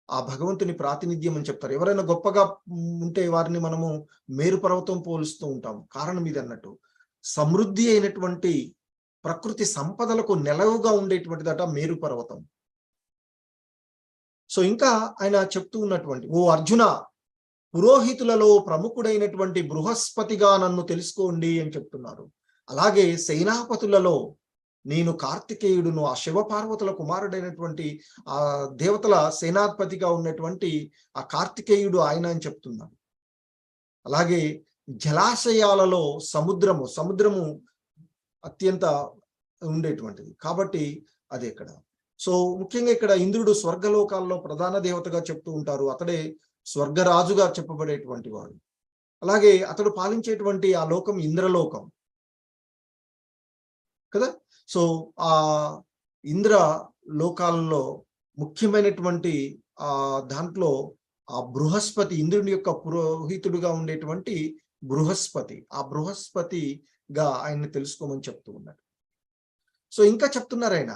ఆ భగవంతుని ప్రాతినిధ్యం అని చెప్తారు. ఎవరైనా గొప్పగా ఉంటే వారిని మనము మేరు పర్వతం పోలుస్తూ ఉంటాం. కారణం ఇది అన్నట్టు, సమృద్ధి అయినటువంటి ప్రకృతి సంపదలకు నెలవుగా ఉండేటువంటిదట మేరు పర్వతం. సో ఇంకా ఆయన చెప్తూ ఉన్నటువంటి, ఓ అర్జున, పురోహితులలో ప్రముఖుడైనటువంటి బృహస్పతిగా నన్ను తెలుసుకోండి అని చెప్తున్నారు. అలాగే సేనాపతులలో నేను కార్తికేయుడును, ఆ శివపార్వతుల కుమారుడైనటువంటి ఆ దేవతల సేనాధిపతిగా ఉన్నటువంటి ఆ కార్తికేయుడు ఆయన అని చెప్తున్నారు. అలాగే జలాశయాలలో సముద్రము అత్యంత ఉండేటువంటిది కాబట్టి అది ఇక్కడ. సో ముఖ్యంగా ఇక్కడ ఇంద్రుడు స్వర్గలోకాల్లో ప్రధాన దేవతగా చెప్తూ ఉంటారు. అతడే స్వర్గరాజుగా చెప్పబడేటువంటి వాడు. అలాగే అతడు పాలించేటువంటి ఆ లోకం ఇంద్రలోకం కదా. సో ఆ ఇంద్ర లోకాలలో ముఖ్యమైనటువంటి దాంట్లో ఆ బృహస్పతి, ఇంద్రుని యొక్క పురోహితుడుగా ఉండేటువంటి బృహస్పతి, ఆ బృహస్పతిగా ఆయన్ని తెలుసుకోమని చెప్తూ ఉన్నాడు. సో ఇంకా చెప్తున్నారు ఆయన,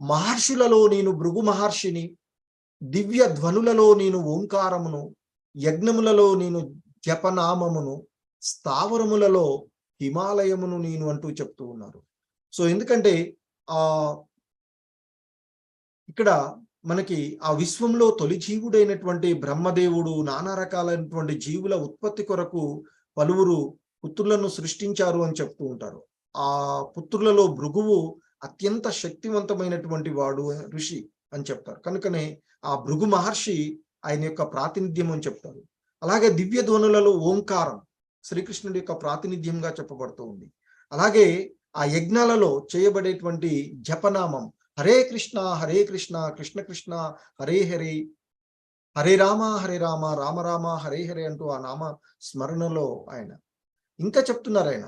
మహర్షులలో నేను భృగు మహర్షిని, దివ్య ధ్వనులలో నేను ఓంకారమును, యజ్ఞములలో నేను జపనామమును, స్థావరములలో హిమాలయమును నేను అంటూ చెప్తూ ఉన్నారు. సో ఎందుకంటే ఇక్కడ మనకి ఆ విశ్వంలో తొలి జీవుడైనటువంటి బ్రహ్మదేవుడు నానా రకాలైనటువంటి జీవుల ఉత్పత్తి కొరకు పలువురు పుత్రులను సృష్టించారు అని చెప్తూ ఉంటారు. ఆ పుత్రులలో భృగువు అత్యంత శక్తివంతమైనటువంటి వాడు, ఋషి అని చెప్తారు. కనుకనే ఆ భృగు మహర్షి ఆయన యొక్క ప్రాతినిధ్యం అని చెప్తారు. అలాగే దివ్య ధ్వనులలో ఓంకారం శ్రీకృష్ణుడి యొక్క ప్రాతినిధ్యంగా చెప్పబడుతూ ఉంది. అలాగే ఆ యజ్ఞాలలో చేయబడేటువంటి జపనామం హరే కృష్ణ కృష్ణ కృష్ణ హరే హరే, హరే రామ రామ రామ హరే హరే అంటూ ఆ నామ స్మరణలో ఆయన ఇంకా చెప్తున్నారు. ఆయన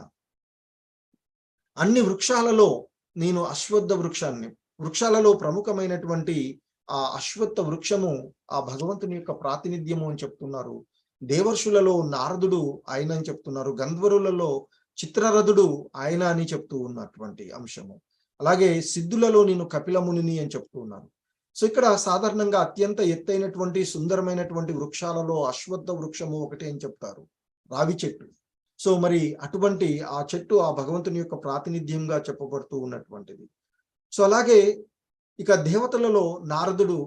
అన్ని వృక్షాలలో నేను అశ్వత్థ వృక్షాన్ని, వృక్షాలలో ప్రముఖమైనటువంటి ఆ అశ్వత్థ వృక్షము ఆ భగవంతుని యొక్క ప్రాతినిధ్యము అని చెప్తున్నారు. దేవర్షులలో నారదుడు ఆయన అని చెప్తున్నారు. గంధర్వులలో చిత్రరథుడు ఆయన అని చెప్తూ ఉన్నటువంటి అంశము. అలాగే సిద్ధులలో నేను కపిలమునిని అని చెప్తూ ఉన్నారు. సో ఇక్కడ సాధారణంగా అత్యంత ఎత్తైనటువంటి సుందరమైనటువంటి వృక్షాలలో అశ్వత్థ వృక్షము ఒకటి అని చెప్తారు, రావి చెట్టు. సో మరి అటువంటి ఆ చెట్టు ఆ భగవంతుని యొక్క ప్రాతినిధ్యంగా చెప్పబడుతూ ఉన్నటువంటిది. సో అలాగే ఇక దేవతలలో నారదుడు,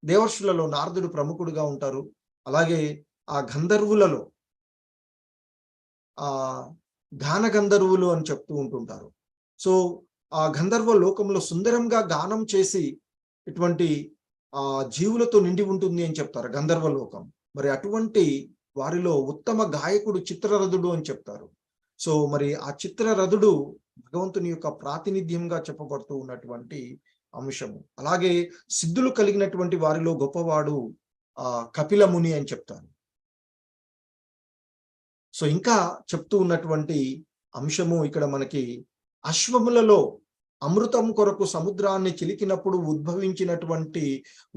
దేవర్షులలో నారదుడు ప్రముఖుడుగా ఉంటారు. అలాగే ఆ గంధర్వులలో ఆ గాన గంధర్వులు అని చెప్తూ ఉంటుంటారు. సో ఆ గంధర్వ లోకంలో సుందరంగా గానం చేసి ఇటువంటి జీవులతో నిండి ఉంటుంది అని చెప్తారు గంధర్వ లోకం. మరి అటువంటి వారిలో ఉత్తమ గాయకుడు చిత్రరథుడు అని చెప్తారు. సో మరి ఆ చిత్రరథుడు భగవంతుని యొక్క ప్రాతినిధ్యంగా చెప్పబడుతూ ఉన్నటువంటి అంశము. అలాగే సిద్ధులు కలిగినటువంటి వారిలో గొప్పవాడు కపిలముని అని చెప్తారు. సో ఇంకా చెప్తూ ఉన్నటువంటి అంశము ఇక్కడ మనకి అశ్వములలో అమృతం కొరకు సముద్రాన్ని చిలికినప్పుడు ఉద్భవించినటువంటి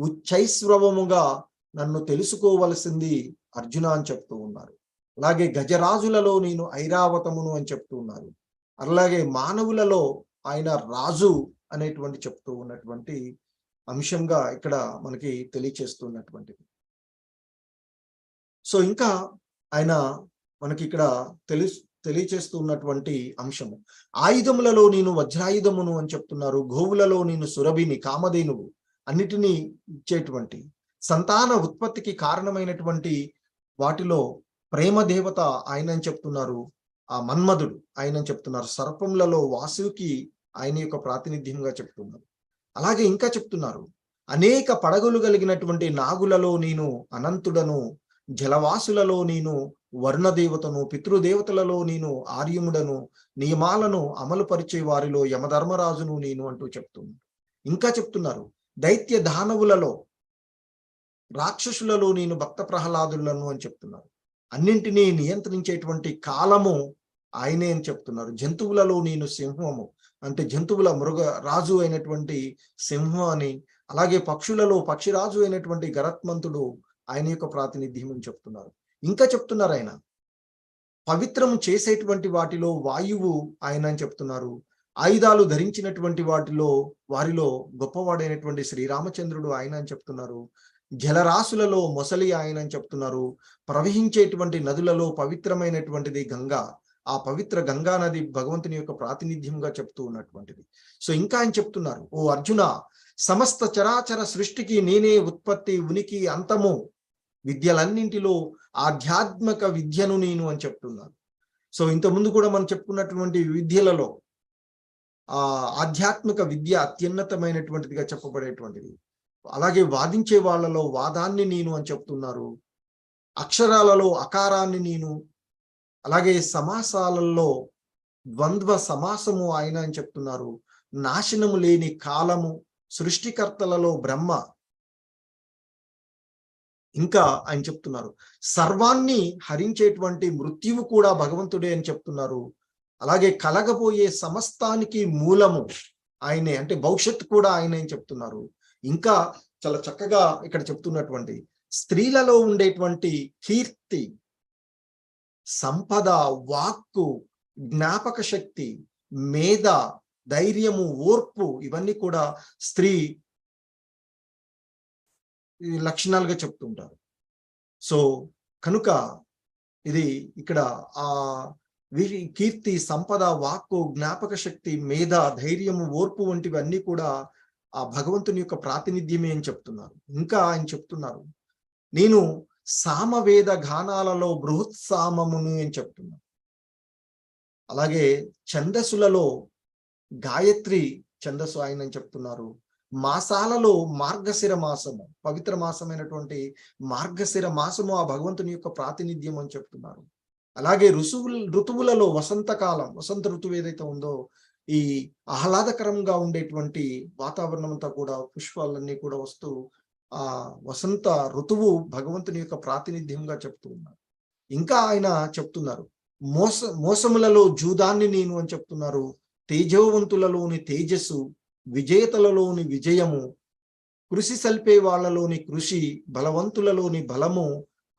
ఉచ్చైస్రవముగా నన్ను తెలుసుకోవలసింది అర్జున అని చెప్తూ ఉన్నారు. అలాగే గజరాజులలో నేను ఐరావతమును అని చెప్తూ ఉన్నారు. అలాగే మానవులలో ఆయన రాజు అనేటువంటి చెప్తూ ఉన్నటువంటి అంశంగా ఇక్కడ మనకి తెలియచేస్తున్నటువంటిది. సో ఇంకా ఆయన మనకి ఇక్కడ తెలియచేస్తున్నటువంటి అంశము ఆయుధములలో నేను వజ్రాయుధమును అని చెప్తున్నారు. గోవులలో నేను సురభిని, కామధేనువు అన్నిటినీ ఇచ్చేటువంటి సంతాన ఉత్పత్తికి కారణమైనటువంటి వాటిలో ప్రేమ దేవత ఆయన అని చెప్తున్నారు. ఆ మన్మధుడు ఆయన అని చెప్తున్నారు. సర్పములలో వాసుకి ఆయన యొక్క ప్రాతినిధ్యంగా చెప్తున్నారు. అలాగే ఇంకా చెప్తున్నారు అనేక పడగలు కలిగినటువంటి నాగులలో నేను అనంతుడను, జలవాసులలో నేను వర్ణదేవతను, పితృదేవతలలో నేను ఆర్యముడను, నియమాలను అమలు పరిచే వారిలో యమధర్మరాజును నేను అంటూ చెప్తున్నారు. ఇంకా చెప్తున్నారు దైత్య దానవులలో రాక్షసులలో నేను భక్త ప్రహ్లాదులను అని చెప్తున్నారు. అన్నింటినీ నియంత్రించేటువంటి కాలము ఆయనే అని చెప్తున్నారు. జంతువులలో నేను సింహము అంటే జంతువుల మృగ రాజు అయినటువంటి సింహం అని, అలాగే పక్షులలో పక్షిరాజు అయినటువంటి గరత్మంతుడు ఆయన యొక్క ప్రాతినిధ్యం అని చెప్తున్నారు. ఇంకా చెప్తున్నారు ఆయన పవిత్రం చేసేటువంటి వాటిలో వాయువు ఆయన అని చెప్తున్నారు. ఆయుధాలు ధరించినటువంటి వారిలో గొప్పవాడైనటువంటి శ్రీరామచంద్రుడు ఆయన అని చెప్తున్నారు. జలరాశులలో మొసలి ఆయన అని చెప్తున్నారు. ప్రవహించేటువంటి నదులలో పవిత్రమైనటువంటిది గంగా, ఆ పవిత్ర గంగా నది భగవంతుని యొక్క ప్రాతినిధ్యంగా చెప్తూ ఉన్నటువంటిది. సో ఇంకా ఆయన చెప్తున్నారు ఓ అర్జున, సమస్త చరాచర సృష్టికి నేనే ఉత్పత్తి, ఉనికి, అంతము, విద్యలన్నింటిలో ఆధ్యాత్మిక విద్యను నేను అని చెప్తున్నారు. సో ఇంతకుముందు కూడా మనం చెప్పుకున్నటువంటి విద్యలలో ఆధ్యాత్మిక విద్య అత్యున్నతమైనటువంటిదిగా చెప్పబడేటువంటిది. అలాగే వాదించే వాళ్ళలో వాదాన్ని నేను అని చెప్తున్నారు. అక్షరాలలో అకారాన్ని నేను, అలాగే సమాసాలలో ద్వంద్వ సమాసము ఆయన అని చెప్తున్నారు. నాశనము లేని కాలము, సృష్టికర్తలలో బ్రహ్మ. ఇంకా ఆయన చెప్తున్నారు సర్వాన్ని హరించేటువంటి మృత్యువు కూడా భగవంతుడే అని చెప్తున్నారు. అలాగే కలగబోయే సమస్తానికి మూలము ఆయనే, అంటే భవిష్యత్తు కూడా ఆయనే అని చెప్తున్నారు. ఇంకా చాలా చక్కగా ఇక్కడ చెప్తున్నటువంటి స్త్రీలలో ఉండేటువంటి కీర్తి, సంపద, వాక్కు, జ్ఞాపక శక్తి, మేధ, ధైర్యము, ఓర్పు ఇవన్నీ కూడా స్త్రీ లక్షణాలుగా చెప్తుంటారు. సో కనుక ఇది ఇక్కడ ఆ కీర్తి, సంపద, వాక్కు, జ్ఞాపక శక్తి, మేధ, ధైర్యము, ఓర్పు వంటివన్నీ కూడా ఆ భగవంతుని యొక్క ప్రాతినిధ్యమే అని చెప్తున్నారు. ఇంకా ఆయన చెప్తున్నారు నేను సామవేద గానాలలో బృహత్సామమును అని చెప్తున్నారు. అలాగే ఛందస్సులలో గాయత్రి ఛందస్సు ఆయన అని చెప్తున్నారు. మాసాలలో మార్గశిర మాసము, పవిత్ర మాసమైనటువంటి మార్గశిర మాసము ఆ భగవంతుని యొక్క ప్రాతినిధ్యం అని చెప్తున్నారు. అలాగే ఋతువులలో వసంతకాలం, వసంత ఋతువు ఏదైతే ఉందో ఈ ఆహ్లాదకరంగా ఉండేటువంటి వాతావరణం అంతా కూడా, పుష్పాలన్నీ కూడా వస్తూ ఆ వసంత ఋతువు భగవంతుని యొక్క ప్రాతినిధ్యంగా చెప్తూ ఉన్నారు. ఇంకా ఆయన చెప్తున్నారు, మోసములలో జూదాన్ని నేను అని చెప్తున్నారు. తేజోవంతులలోని తేజస్సు, విజేతలలోని విజయము, కృషి సల్పే వాళ్ళలోని కృషి, బలవంతులలోని బలము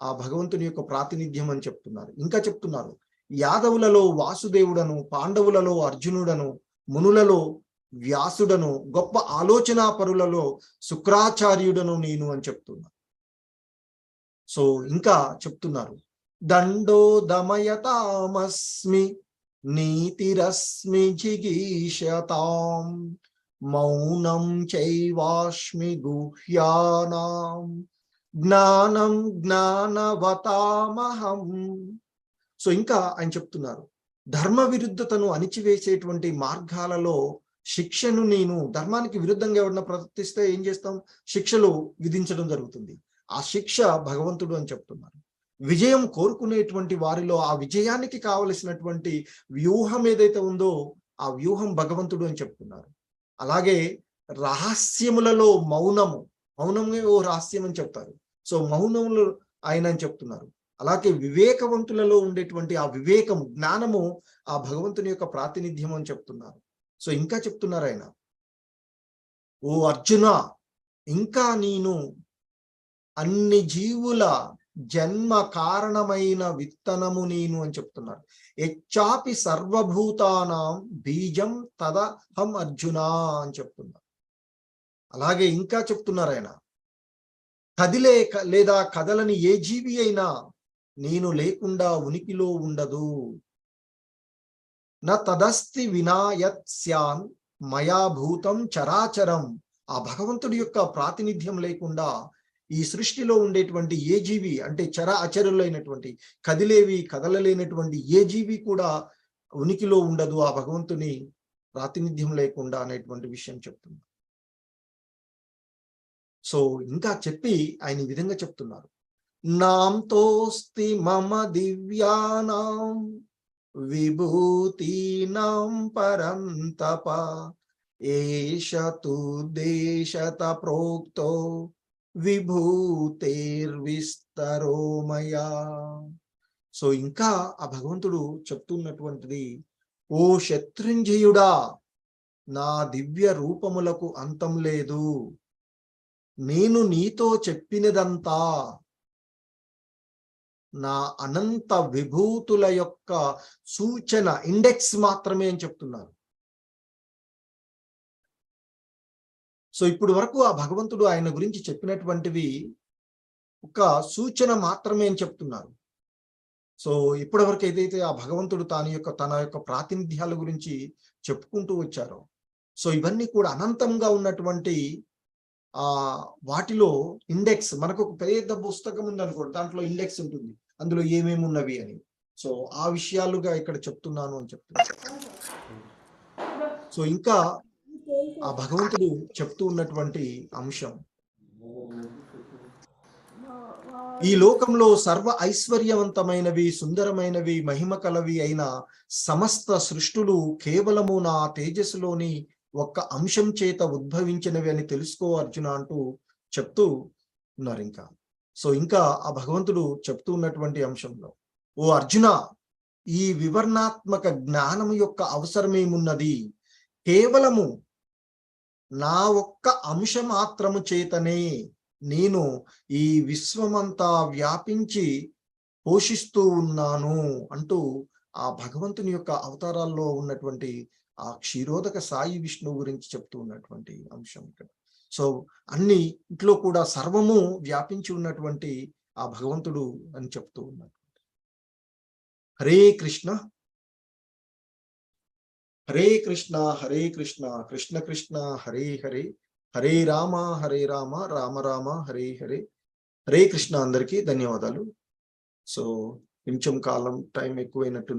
ఆ భగవంతుని యొక్క ప్రాతినిధ్యం అని చెప్తున్నారు. ఇంకా చెప్తున్నారు, యాదవులలో వాసుదేవుడను, పాండవులలో అర్జునుడను, మునులలో వ్యాసుడను, గొప్ప ఆలోచనా పరులలో శుక్రాచార్యుడను నేను అని చెప్తున్నారు. సో ఇంకా చెప్తున్నారు, దండో దమయతామస్మి నీతిరస్మి జిగీషతాం మౌనం చైవాస్మి గుహ్యానాం జ్ఞానం జ్ఞానవతామహం. సో ఇంకా ఆయన చెప్తున్నారు, ధర్మ విరుద్ధతను అణిచివేసేటువంటి మార్గాలలో శిక్షను నేను, ధర్మానికి విరుద్ధంగా ఎవరైనా ప్రవర్తిస్తే ఏం చేస్తాం, శిక్షలు విధించడం జరుగుతుంది. ఆ శిక్ష భగవంతుడు అని చెప్తున్నారు. విజయం కోరుకునేటువంటి వారిలో ఆ విజయానికి కావలసినటువంటి వ్యూహం ఏదైతే ఉందో ఆ వ్యూహం భగవంతుడు అని చెప్తున్నారు. అలాగే రహస్యములలో మౌనము, మౌనమే ఓ రహస్యం అని చెప్తారు. సో మౌనములు ఆయన అని చెప్తున్నారు. అలాగే వివేకవంతులలో ఉండేటువంటి ఆ వివేకము, జ్ఞానము ఆ భగవంతుని యొక్క ప్రాతినిధ్యం అని చెప్తున్నారు. సో ఇంకా చెప్తున్నారు ఆయన, ఓ అర్జున, ఇంకా నేను అన్ని జీవుల జన్మ కారణమైన విత్తనము నేను అని చెప్తున్నారు. యచ్చాపి సర్వభూతానాం బీజం తదహం అర్జున అని చెప్తున్నారు. అలాగే ఇంకా చెప్తున్నారు ఆయన, కదిలే లేదా కదలని ఏ జీవి అయినా నేను లేకుండా ఉనికిలో ఉండదు. నా తదస్తి వినాయత్ స్యాన్ మయా భూతం చరాచరం. ఆ భగవంతుడి యొక్క ప్రాతినిధ్యం లేకుండా ఈ సృష్టిలో ఉండేటువంటి ఏ జీవి, అంటే చర అచరులైనటువంటి, కదిలేవి కదలలేనటువంటి ఏ జీవి కూడా ఉనికిలో ఉండదు ఆ భగవంతుని ప్రాతినిధ్యం లేకుండా అనేటువంటి విషయం చెప్తుంది. సో ఇంకా చెప్పి ఆయన ఈ విధంగా చెప్తున్నారు, నాంతోస్తి మమ దివ్యానాం విభూతీనాం పరంతప ఏష తు దేశత ప్రోక్తో విభూతేర్విస్తరో మయా. సో ఇంకా ఆ భగవంతుడు చెప్తున్నటువంటిది, ఓ శత్రుంజయుడా, నా దివ్య రూపములకు అంతం లేదు. నేను నీతో చెప్పినదంతా నా అనంత విభూతుల యొక్క సూచన, ఇండెక్స్ మాత్రమే అని చెప్తున్నారు. సో ఇప్పుడు వరకు ఆ భగవంతుడు ఆయన గురించి చెప్పినటువంటివి ఒక సూచన మాత్రమే అని చెప్తున్నారు. సో ఇప్పటి వరకు ఏదైతే ఆ భగవంతుడు తన యొక్క ప్రాతినిధ్యాల గురించి చెప్పుకుంటూ వచ్చారో, సో ఇవన్నీ కూడా అనంతంగా ఉన్నటువంటి వాటిలో ఇండెక్స్, మనకు ఒక పెద్ద పుస్తకం ఉంది అనుకోండి, దాంట్లో ఇండెక్స్ ఉంటుంది, అందులో ఏమేమి ఉన్నవి అని. సో ఆ విషయాలుగా ఇక్కడ చెప్తున్నాను అని చెప్తున్నాను. సో ఇంకా ఆ భగవంతుడు చెప్తూ ఉన్నటువంటి అంశం, ఈ లోకంలో సర్వ ఐశ్వర్యవంతమైనవి, సుందరమైనవి, మహిమ కలవి అయిన సమస్త సృష్టులు కేవలము నా తేజస్సులోని ఒక్క అంశం చేత ఉద్భవించినవి అని తెలుసుకో అర్జున అంటూ చెప్తూ ఉన్నారు. ఇంకా సో ఇంకా ఆ భగవంతుడు చెప్తూ ఉన్నటువంటి అంశంలో, ఓ అర్జున, ఈ వివరణాత్మక జ్ఞానం యొక్క అవసరమేమున్నది? కేవలము నా ఒక్క అంశ మాత్రము చేతనే నేను ఈ విశ్వమంతా వ్యాపించి పోషిస్తూ ఉన్నాను అంటూ ఆ భగవంతుని యొక్క అవతారాల్లో ఉన్నటువంటి ఆ క్షీరోదక సాయి విష్ణువు గురించి చెప్తూ ఉన్నటువంటి అంశం ఇక్కడ. సో అన్ని ఇంట్లో కూడా సర్వము వ్యాపించి ఉన్నటువంటి ఆ భగవంతుడు అని చెప్తూ ఉన్నారు. హరే కృష్ణ హరే కృష్ణ హరే కృష్ణ కృష్ణ కృష్ణ హరే హరే, హరే రామ రామ రామ హరే హరే. హరే కృష్ణ. అందరికీ ధన్యవాదాలు. సో కొంచెం కాలం టైం ఎక్కువైనట్టు